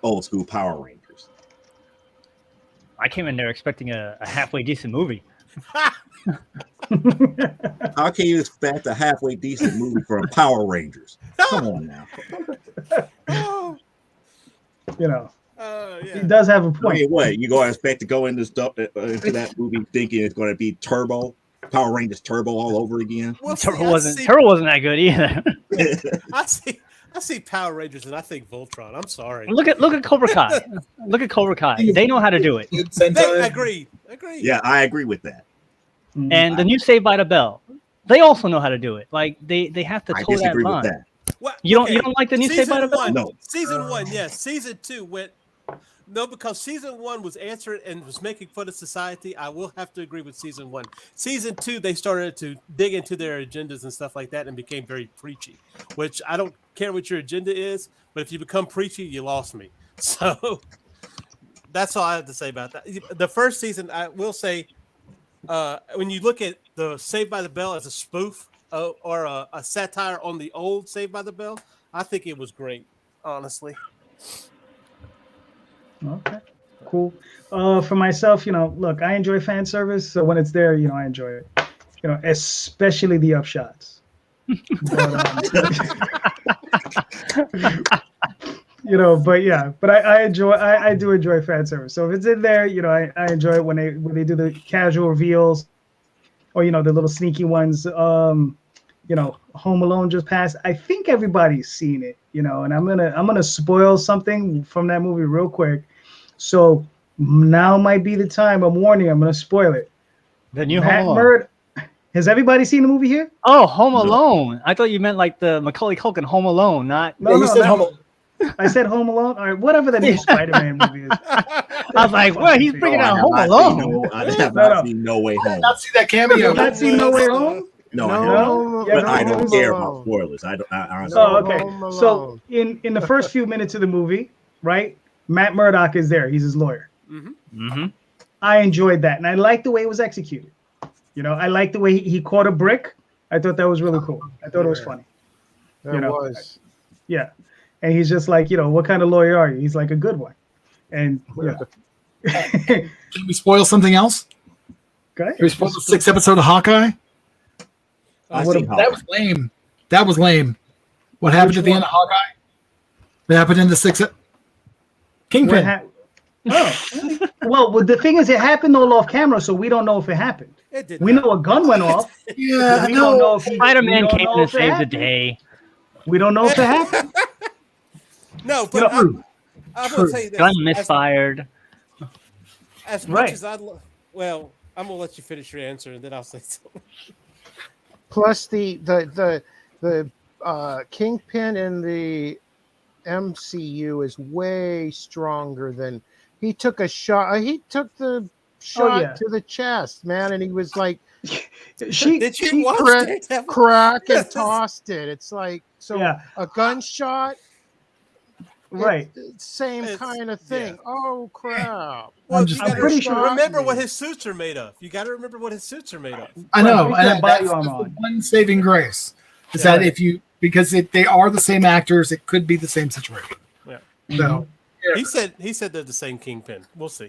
old school Power Rangers. I came in there expecting a halfway decent movie. How can you expect a halfway decent movie from Power Rangers? Come on now. You know, yeah. he does have a I point. mean, what you gonna expect to go into that movie thinking it's going to be Turbo, Power Rangers Turbo all over again? Well, see, Turbo wasn't that good either. I see Power Rangers and I think Voltron. I'm sorry. Look at Cobra Kai. Look at Cobra Kai. They know how to do it. Agreed. Yeah, I agree with that. And the new Saved by the Bell, they also know how to do it. Like they have to I toe that disagree with line. that. Well, You don't like the new Saved by the Bell? No. Season 1, yes. Season 2 went. No, because season 1 was answered and was making fun of society. I will have to agree with season 1. Season 2, they started to dig into their agendas and stuff like that and became very preachy, which I don't care what your agenda is, but if you become preachy, you lost me. So that's all I have to say about that. The first season, I will say, when you look at the Saved by the Bell as a spoof or a satire on the old Saved by the Bell, I think it was great, honestly. Okay, cool. For myself, look, I enjoy fan service, so when it's there, I enjoy it. Especially the upshots. But I do enjoy fan service. So if it's in there, I enjoy it when they do the casual reveals, or the little sneaky ones. Home Alone just passed. I think everybody's seen it, and I'm gonna spoil something from that movie real quick. So now might be the time. I'm warning you, I'm gonna spoil it. The new Home Alone. Has everybody seen the movie here? Oh, Home Alone. I thought you meant like the Macaulay Culkin Home Alone, not. No, you said Home Alone. I said Home Alone. All right, whatever the new Spider-Man movie is. I was like, well, he's bringing out Home Alone. I have not seen No Way Home. Not see that cameo. You have not seen No Way Home? No, I haven't. Yeah, But I don't Home care Alone. about spoilers. I honestly. Oh, okay. Home Alone. So in the first few minutes of the movie, right, Matt Murdock is there. He's his lawyer. Mm-hmm. I enjoyed that, and I liked the way it was executed. I liked the way he caught a brick. I thought that was really cool. I thought it was funny. There was. Yeah. And he's just like, what kind of lawyer are you? He's like, a good one. And Can we spoil something else? Okay. Can we spoil the 6th episode of Hawkeye? I What seen a- Hawkeye. That was lame. That was lame. What happened Which at the end one? of Hawkeye? What happened in the 6th? Kingpin. Well, the thing is, it happened all off camera, so we don't know if it happened. It did. We know a gun went off. Yeah, We don't know if Spider-Man we don't came know in and if it saved the happened. day. We don't know if it happened. No, but I will tell you this. Gun misfired. As much Right. as I'm gonna let you finish your answer and then I'll say something. Plus the Kingpin in the MCU is way stronger than he took a shot. He took the shot to the chest, man, and he was like, Did you watch Daredevil? crack and tossed it. It's like Yeah. a gunshot. Right. Same It's- kind of thing. yeah. Oh crap! Well, just- you I'm gotta pretty sure- remember what his suits are made of. You got to remember what his suits are made of. I know. Well, I think And that body that's armor the on. one saving grace is Yeah. that because they are the same actors, it could be the same situation. Yeah. So He said they're the same Kingpin. We'll see.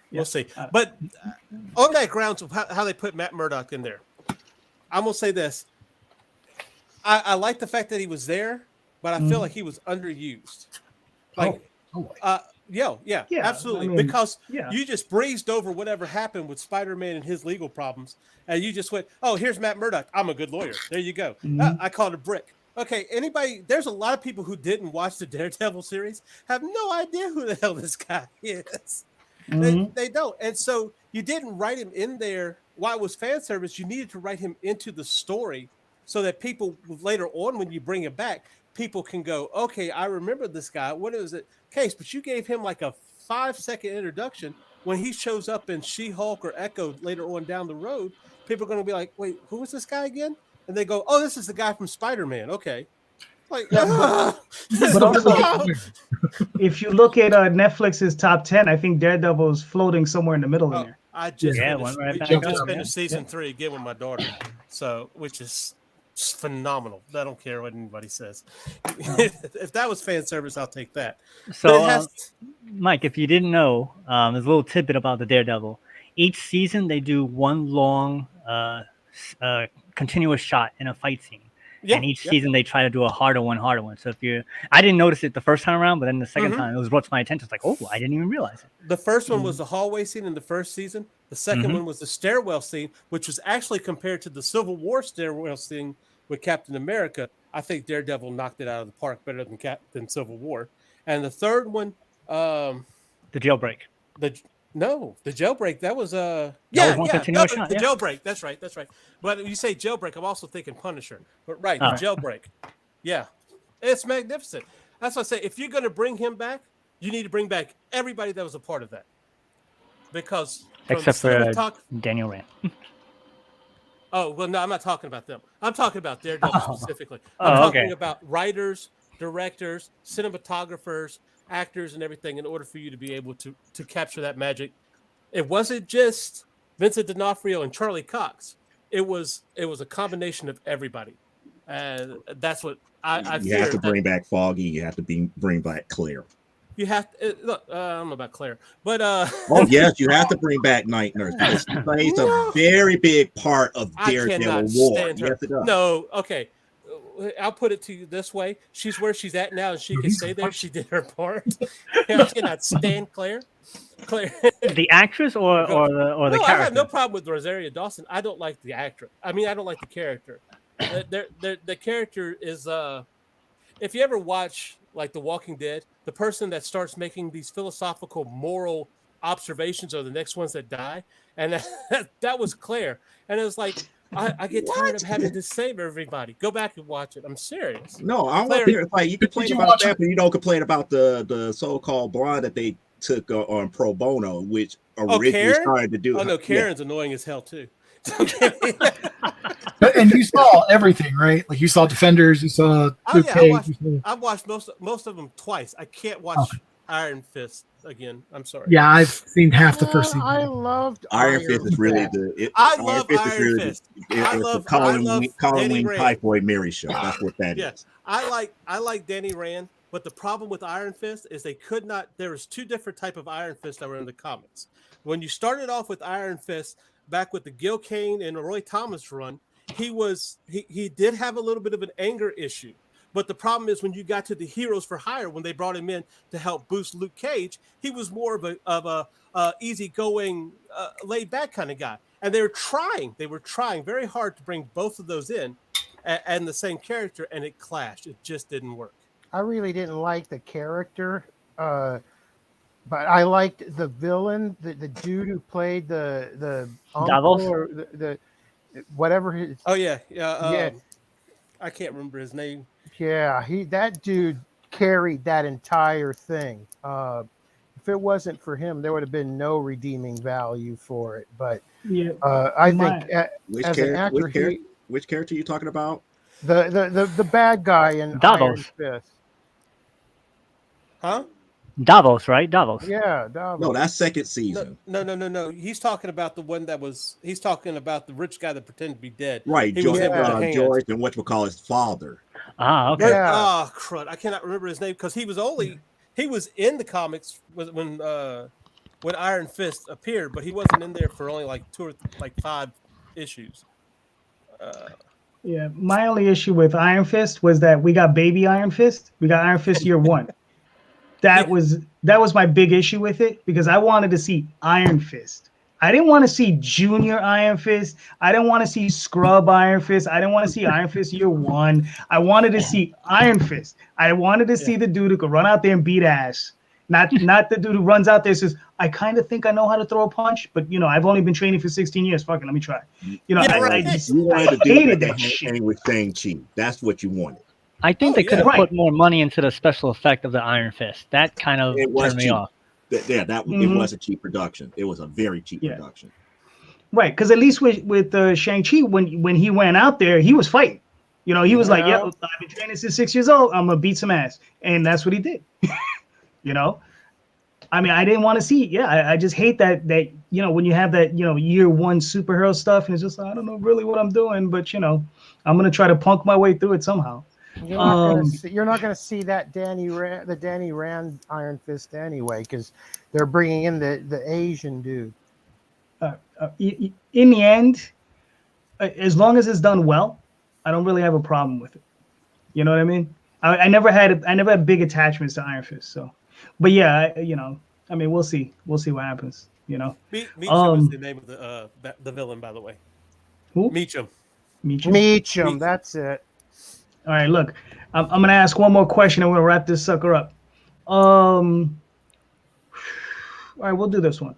Yeah. We'll see. But on that grounds of how they put Matt Murdock in there, I'm gonna say this. I like the fact that he was there, but I feel like he was underused. Like, yeah, absolutely. I mean, Because yeah. you just breezed over whatever happened with Spider-Man and his legal problems, and you just went, "Oh, here's Matt Murdock. I'm a good lawyer. There you go. I caught a brick." Okay, anybody? There's a lot of people who didn't watch the Daredevil series have no idea who the hell this guy is. They don't, and so you didn't write him in there while it was fan service, you needed to write him into the story so that people later on, when you bring it back, people can go, okay, I remember this guy. What is it? Case, but you gave him like a 5-second introduction. When he shows up in She-Hulk or Echo later on down the road, people are going to be like, wait, who is this guy again? And they go, oh, this is the guy from Spider-Man. Okay. Like, but also, if you look at Netflix's top 10, I think Daredevil is floating somewhere in the middle in there. I just back finished season 3 again with my daughter, so which is phenomenal. I don't care what anybody says. If that was fan service, I'll take that. So, Mike, if you didn't know, there's a little tidbit about the Daredevil. Each season, they do one long, continuous shot in a fight scene. Yeah, and each season they try to do a harder one. So I didn't notice it the first time around, but then the second time it was brought to my attention. It's like, oh, I didn't even realize it. The first one was the hallway scene in the first season. The second one was the stairwell scene, which was actually compared to the Civil War stairwell scene with Captain America. I think Daredevil knocked it out of the park better than Civil War. And the third one, the jailbreak. The jailbreak. That was the jailbreak. That's right. But when you say jailbreak, I'm also thinking Punisher. But the jailbreak. Yeah, it's magnificent. That's what I say. If you're going to bring him back, you need to bring back everybody that was a part of that. Because except for Daniel Rand. Oh well, no, I'm not talking about them. I'm talking about Daredevil specifically. I'm talking about writers, directors, cinematographers, actors, and everything in order for you to be able to capture that magic. It wasn't just Vincent D'Onofrio and Charlie Cox. It was a combination of everybody, and that's what I you have to bring back Foggy. You have to bring back Claire. You have to look. I don't know about Claire, but oh yes, you have to bring back Night Nurse. Because she plays a very big part of Daredevil War. Yes, it does. No, okay. I'll put it to you this way: she's where she's at now, and she can stay there. She did her part. I cannot stand Claire. The actress or the character? I have no problem with Rosario Dawson. I don't like the actress. I mean, I don't like the character. The character is if you ever watch like The Walking Dead, the person that starts making these philosophical, moral observations are the next ones that die, and that was Claire. And it was like, I get tired of having to save everybody. Go back and watch it. I'm serious. No, I don't want to hear it. Like, you complain about that, but you don't complain about the so-called blonde that they took on pro bono, which originally started to do. Oh no, Karen's annoying as hell too. And you saw everything, right? Like you saw Defenders, you saw Luke Cage. I've watched most of them twice. I can't watch Iron Fist again. I'm sorry. Yeah, I've seen half the first season. I loved Iron Fist. Is really the. I love Iron Fist. I love Colin Typhoid Mary show. That's what that is. I like Danny Rand, but the problem with Iron Fist is they could not. There was two different type of Iron Fist that were in the comics. When you started off with Iron Fist back with the Gil Kane and Roy Thomas run, he did have a little bit of an anger issue. But the problem is when you got to the Heroes for Hire, when they brought him in to help boost Luke Cage, he was more of a easygoing, laid back kind of guy. And they were trying very hard to bring both of those in and the same character, and it clashed. It just didn't work. I really didn't like the character, but I liked the villain, the dude who played the uncle or the whatever his. Oh yeah. I can't remember his name. Yeah, that dude carried that entire thing. If it wasn't for him, there would have been no redeeming value for it. But yeah, I think as an actor, which character are you talking about? The bad guy in Iron Fist. Huh? Davos, right? Davos. Yeah, Davos. No, that's second season. No. He's talking about the one that was. He's talking about the rich guy that pretended to be dead. Right, George and what we call his father. Ah, okay. Yeah. Oh, crud! I cannot remember his name because he was in the comics when Iron Fist appeared, but he wasn't in there for only like 5 issues. Yeah, my only issue with Iron Fist was that we got baby Iron Fist. We got Iron Fist year 1. That was my big issue with it because I wanted to see Iron Fist. I didn't want to see Junior Iron Fist. I didn't want to see Scrub Iron Fist. I didn't want to see Iron Fist year 1. I wanted to see Iron Fist. I wanted to see the dude who could run out there and beat ass Not the dude who runs out there and says, I kind of think I know how to throw a punch, but I've only been training for 16 years. Fucking let me try. I hated that shit. With Shang-Chi. That's what you wanted. I think they could have put more money into the special effect of the Iron Fist. That kind of turned me off. It was a cheap production. It was a very cheap production. Right, because at least with Shang-Chi, when he went out there, he was fighting. He was like, "Yeah, I've been training since 6 years old. I'm gonna beat some ass," and that's what he did. I mean, I didn't want to see it. Yeah, I just hate that when you have that year one superhero stuff, and it's just I don't know really what I'm doing, but I'm gonna try to punk my way through it somehow. You're not going to see that Danny Rand Iron Fist anyway, because they're bringing in the Asian dude. In the end, as long as it's done well, I don't really have a problem with it. You know what I mean? I never had big attachments to Iron Fist. So, but yeah, I mean, we'll see what happens. Meacham is the name of the villain, by the way. Who? Meacham. That's it. All right, look, I'm going to ask one more question and we'll wrap this sucker up. All right, we'll do this one.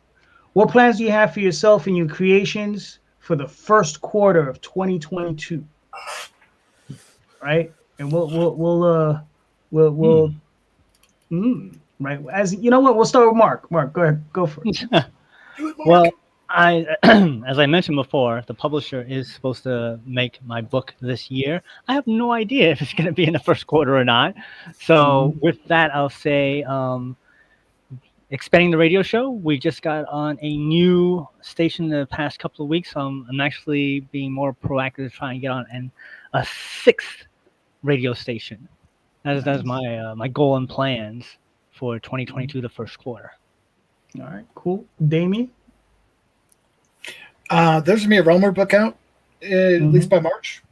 What plans do you have for yourself and your creations for the first quarter of 2022? Right? And we'll right. As you know what, we'll start with Mark. Mark, go ahead. Go for it. Well, as I mentioned before, the publisher is supposed to make my book this year. I have no idea if it's going to be in the first quarter or not. So with that, I'll say expanding the radio show. We just got on a new station the past couple of weeks. So I'm actually being more proactive to try and get on a sixth radio station. That's my goal and plans for 2022, the first quarter. All right, cool. Damian? There's going to be a Realmer book out, at least by March.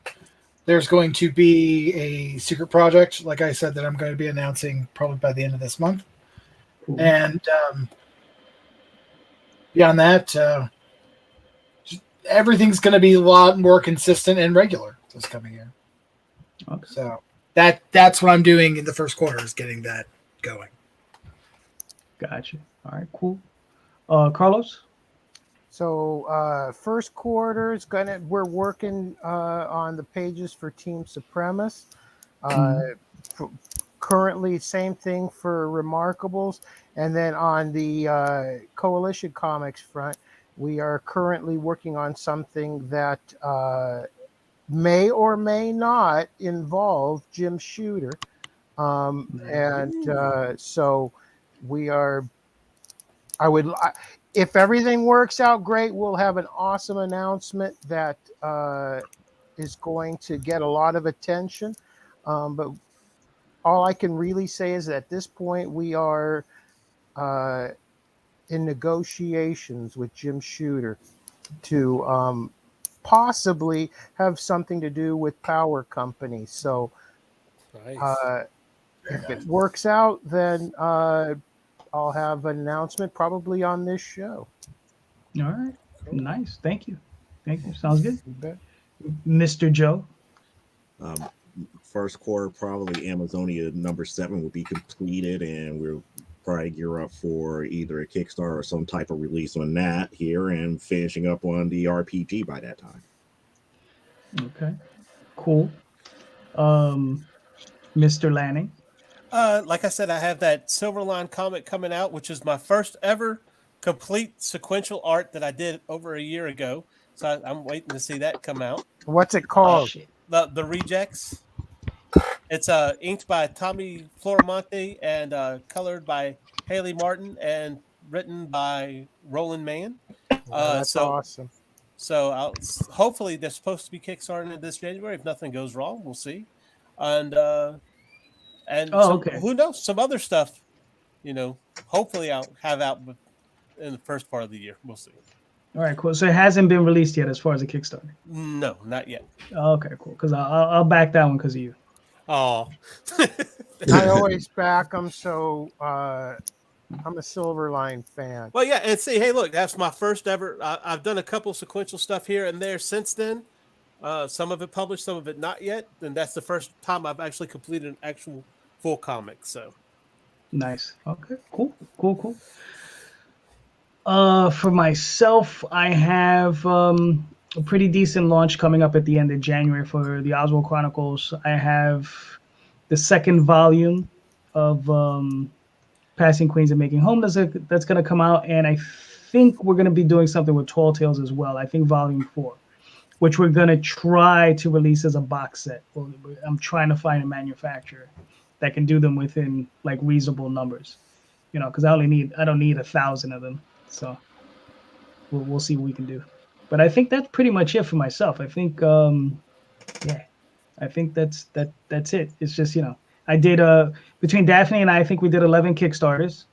There's going to be a secret project, like I said, that I'm going to be announcing probably by the end of this month. Cool. And beyond that, everything's going to be a lot more consistent and regular this coming year. Okay. So that's what I'm doing in the first quarter, is getting that going. Gotcha. All right, cool. Carlos? So first quarter is we're working on the pages for Team Supremus. Currently, same thing for Remarkables. And then on the Coalition Comics front, we are currently working on something that may or may not involve Jim Shooter. So we are, if everything works out great, we'll have an awesome announcement that is going to get a lot of attention. But all I can really say is that at this point, we are in negotiations with Jim Shooter to possibly have something to do with Power Company. So nice. If it works out, then I'll have an announcement probably on this show. All right. Nice. Thank you. Sounds good. Mr. Joe? First quarter, probably Amazonia number 7 will be completed, and we'll probably gear up for either a Kickstarter or some type of release on that here, and finishing up on the RPG by that time. Okay. Cool. Mr. Lanning? Like I said, I have that Silverline comic coming out, which is my first ever complete sequential art that I did over a year ago. So I'm waiting to see that come out. What's it called? The Rejects. It's inked by Tommy Floramonte and colored by Haley Martin and written by Roland Mann. That's awesome. So hopefully they're supposed to be kickstarting this January. If nothing goes wrong, we'll see. And who knows? Some other stuff, hopefully I'll have out in the first part of the year. We'll see. All right, cool. So it hasn't been released yet as far as the Kickstarter? No, not yet. Okay, cool. Because I'll back that one because of you. Oh. I always back them, so I'm a Silverline fan. Well, yeah, and see, hey, look, that's my first ever. I've done a couple sequential stuff here and there since then. Some of it published, some of it not yet. And that's the first time I've actually completed an actual full comic. So, Nice. Okay. Cool. For myself, I have a pretty decent launch coming up at the end of January for the Oswald Chronicles. I have the second volume of Passing Queens and Making Home that's going to come out, and I think we're going to be doing something with Tall Tales as well. I think volume 4, which we're going to try to release as a box set. I'm trying to find a manufacturer that can do them within like reasonable numbers, because I don't need 1,000 of them. So we'll see what we can do. But I think that's pretty much it for myself. I think I think that's it. It's just, I did between Daphne and I think we did 11 Kickstarters.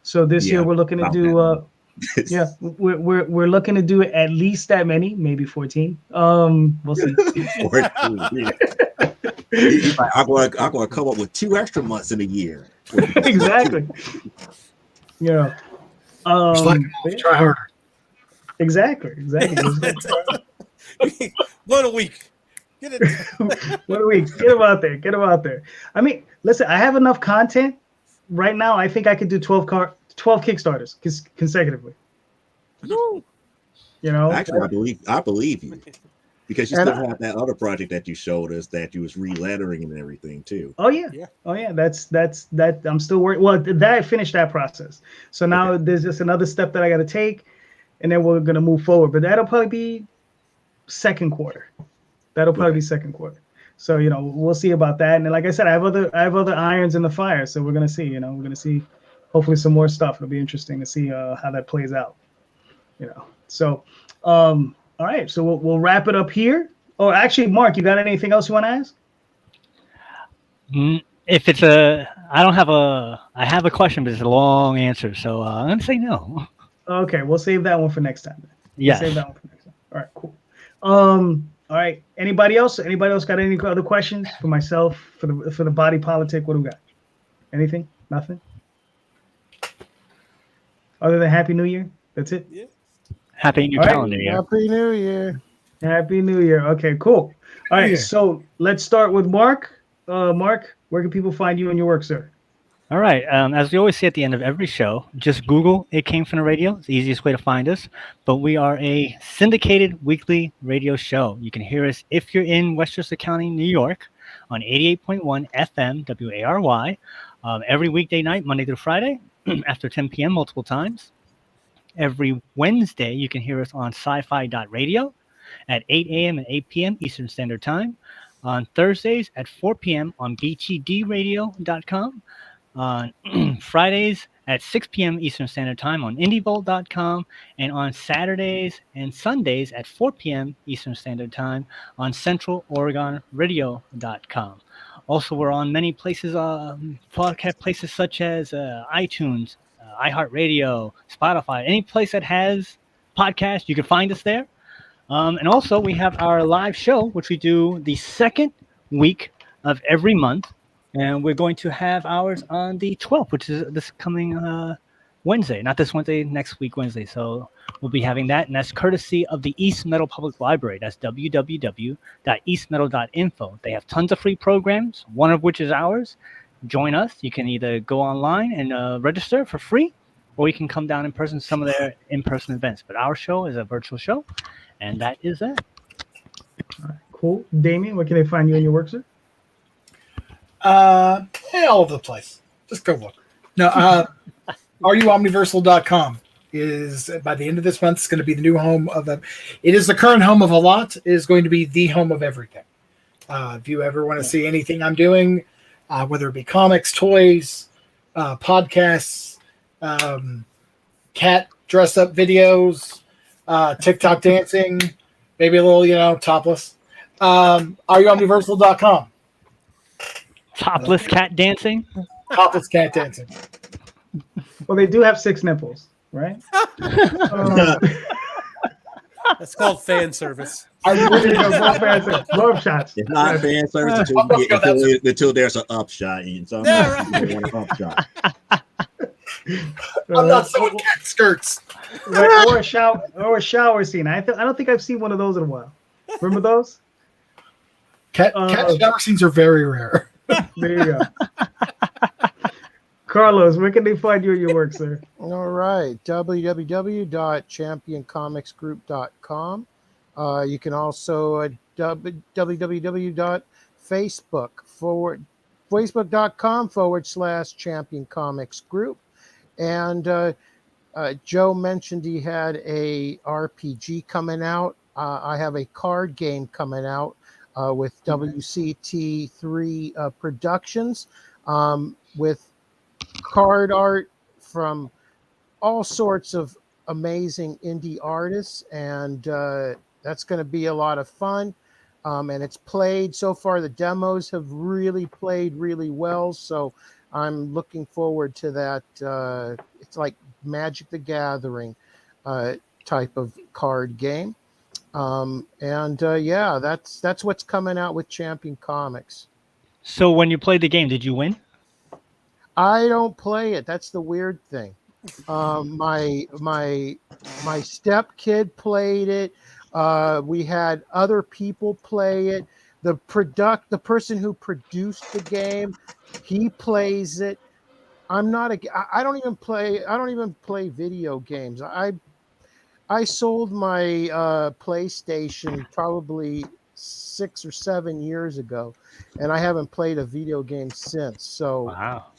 So this year we're looking to do we're looking to do at least that many, maybe 14. We'll see. 14, I'm going to come up with 2 extra months in a year. Exactly. Try harder. Exactly. One a week. Get it. 1 a week. Get them out there. I mean, listen, I have enough content right now. I think I could do 12 Kickstarters consecutively. Actually, I believe you, because you still have that other project that you showed us that you was relettering and everything too. Oh yeah. That's I'm still working. Well, that I finished that process. So now there's just another step that I got to take, and then we're gonna move forward. But that'll probably be second quarter. So we'll see about that. And then, like I said, I have other irons in the fire. So we're gonna see. We're gonna see hopefully some more stuff. It'll be interesting to see how that plays out. So all right. So we'll wrap it up here. Oh, actually, Mark, you got anything else you want to ask? If it's I have a question, but it's a long answer. So I'm going to say no. Okay. We'll save that one for next time. Yeah. Save that one for next time. All right, cool. All right. Anybody else got any other questions for myself, for the body politic? What do we got? Anything? Nothing? Other than Happy New Year? That's it? Yeah. Happy New Calendar Year. Happy New Year. Happy New Year. Okay, cool. All right, so let's start with Mark. Mark, where can people find you and your work, sir? All right. As we always say at the end of every show, just Google It Came From the Radio. It's the easiest way to find us. But we are a syndicated weekly radio show. You can hear us if you're in Westchester County, New York, on 88.1 FM WARY every weekday night, Monday through Friday, after 10 p.m. multiple times. Every Wednesday, you can hear us on sci-fi.radio at 8 a.m. and 8 p.m. Eastern Standard Time. On Thursdays at 4 p.m. on btdradio.com. On Fridays at 6 p.m. Eastern Standard Time on indievolt.com. And on Saturdays and Sundays at 4 p.m. Eastern Standard Time on centraloregonradio.com. Also, we're on many places, podcast places such as iTunes, iHeartRadio, Spotify, any place that has podcasts, you can find us there. And also, we have our live show, which we do the second week of every month. And we're going to have ours on the 12th, which is this coming Wednesday. Not this Wednesday, next week Wednesday. So we'll be having that. And that's courtesy of the East Meadow Public Library. That's www.eastmeadow.info. They have tons of free programs, one of which is ours. Join us. You can either go online and register for free, or you can come down in person to some of their in-person events. But our show is a virtual show, and that is it. All right, cool. Damian, where can they find you and your work, sir? All over the place. Just go look. No, ruomniversal.com is, by the end of this month, it's going to be the new home of it is the current home of a lot. It is going to be the home of everything. If you ever want to see anything I'm doing, whether it be comics, toys, podcasts, cat dress up videos, TikTok dancing, maybe a little, topless. ruomniversal.com. Topless cat dancing? Topless cat dancing. Well, they do have 6 nipples, right? That's called fan service. Glove shots. It's not fan service until there's an upshot. And so an upshot. I'm not sewing cat skirts. Right, or a shower scene. I don't think I've seen one of those in a while. Remember those? Cat shower scenes are very rare. There you go. Carlos, where can they find you and your work, sir? All right, www.championcomicsgroup.com. You can also facebook.com/Champion Comics Group. And Joe mentioned he had a RPG coming out. I have a card game coming out with WCT3 Productions with card art from all sorts of amazing indie artists, and that's going to be a lot of fun. And it's played so far. The demos have really played really well, so I'm looking forward to that. It's like Magic the Gathering type of card game. Yeah, that's what's coming out with Champion Comics. So when you played the game, did you win? I don't play it. That's the weird thing. My step kid played it. We had other people play it. The person who produced the game, he plays it. I don't even play video games. I sold my PlayStation probably 6 or 7 years ago, and I haven't played a video game since. So Wow.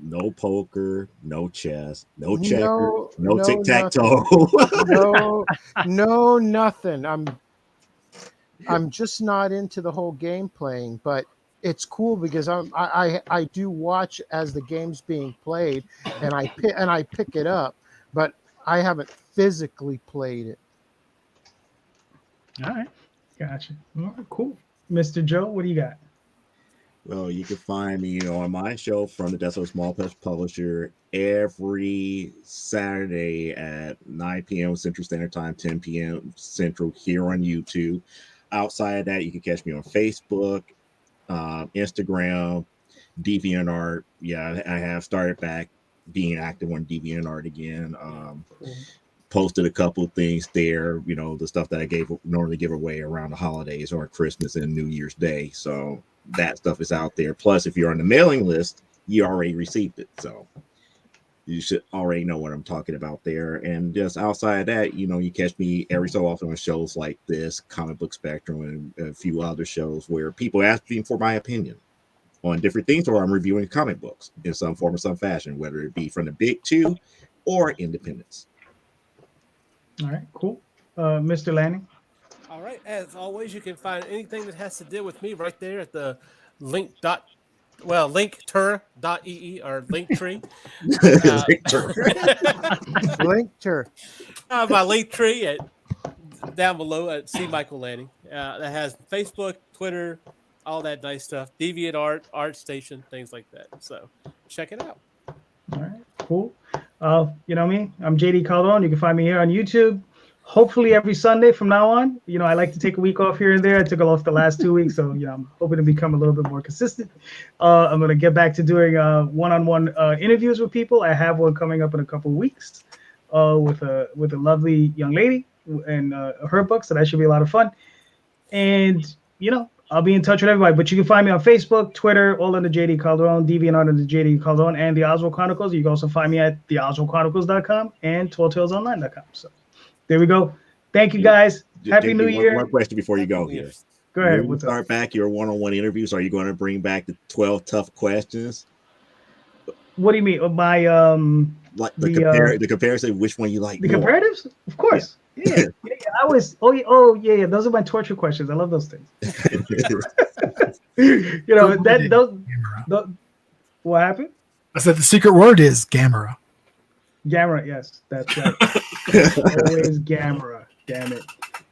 No poker, no chess, no checker, no nothing. tic-tac-toe. No, nothing. I'm just not into the whole game playing, but it's cool because I do watch as the game's being played, and I pick it up, but I haven't physically played it. All right. Gotcha. All right, cool. Mr. Joe, what do you got? Well, you can find me on my show From the Desk of a Small Press Publisher every Saturday at 9 p.m. Central Standard Time, 10 p.m. Central here on YouTube. Outside of that, you can catch me on Facebook, Instagram, Deviantart. Yeah, I have started back being active on Deviantart again. Posted a couple of things there, the stuff that I normally give away around the holidays or Christmas and New Year's Day. So that stuff is out there. Plus, if you're on the mailing list, you already received it. So you should already know what I'm talking about there. And just outside of that, you catch me every so often on shows like this, Comic Book Spectrum, and a few other shows where people ask me for my opinion on different things, or I'm reviewing comic books in some form or some fashion, whether it be from the big two or independents. All right, cool. Mr. Lanning? All right. As always, you can find anything that has to deal with me right there at the linktur.ee or Linktree. Linkter. My Linktree down below at C. Michael Lanning. That has Facebook, Twitter, all that nice stuff. Deviantart, ArtStation, things like that. So check it out. All right, cool. You know me, I'm JD Calderon. You can find me here on YouTube. Hopefully every Sunday from now on. I like to take a week off here and there. I took off the last 2 weeks, so I'm hoping to become a little bit more consistent. I'm going to get back to doing one-on-one interviews with people. I have one coming up in a couple of weeks with a lovely young lady and her book, so that should be a lot of fun. And I'll be in touch with everybody, but you can find me on Facebook, Twitter, all under JD Calderon, DeviantArt under JD Calderon, and the Oswald Chronicles. You can also find me at theoswaldchronicles.com and talltalesonline.com. So there we go. Thank you, guys. Happy New Year. One question before you go here. Go ahead. When you start back your one-on-one interviews, are you going to bring back the 12 tough questions? What do you mean? My like the comparison, which one you like the more? comparatives? Of course. Yeah. I always yeah. Those are my torture questions. I love those things. What happened? I said the secret word is Gamera. Gamera, yes, that's right. Always Gamera. Damn it.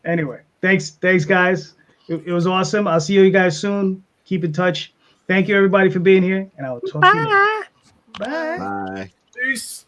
Anyway, thanks, guys. It was awesome. I'll see you guys soon. Keep in touch. Thank you, everybody, for being here, and I will talk to you later. Bye. Bye. Peace.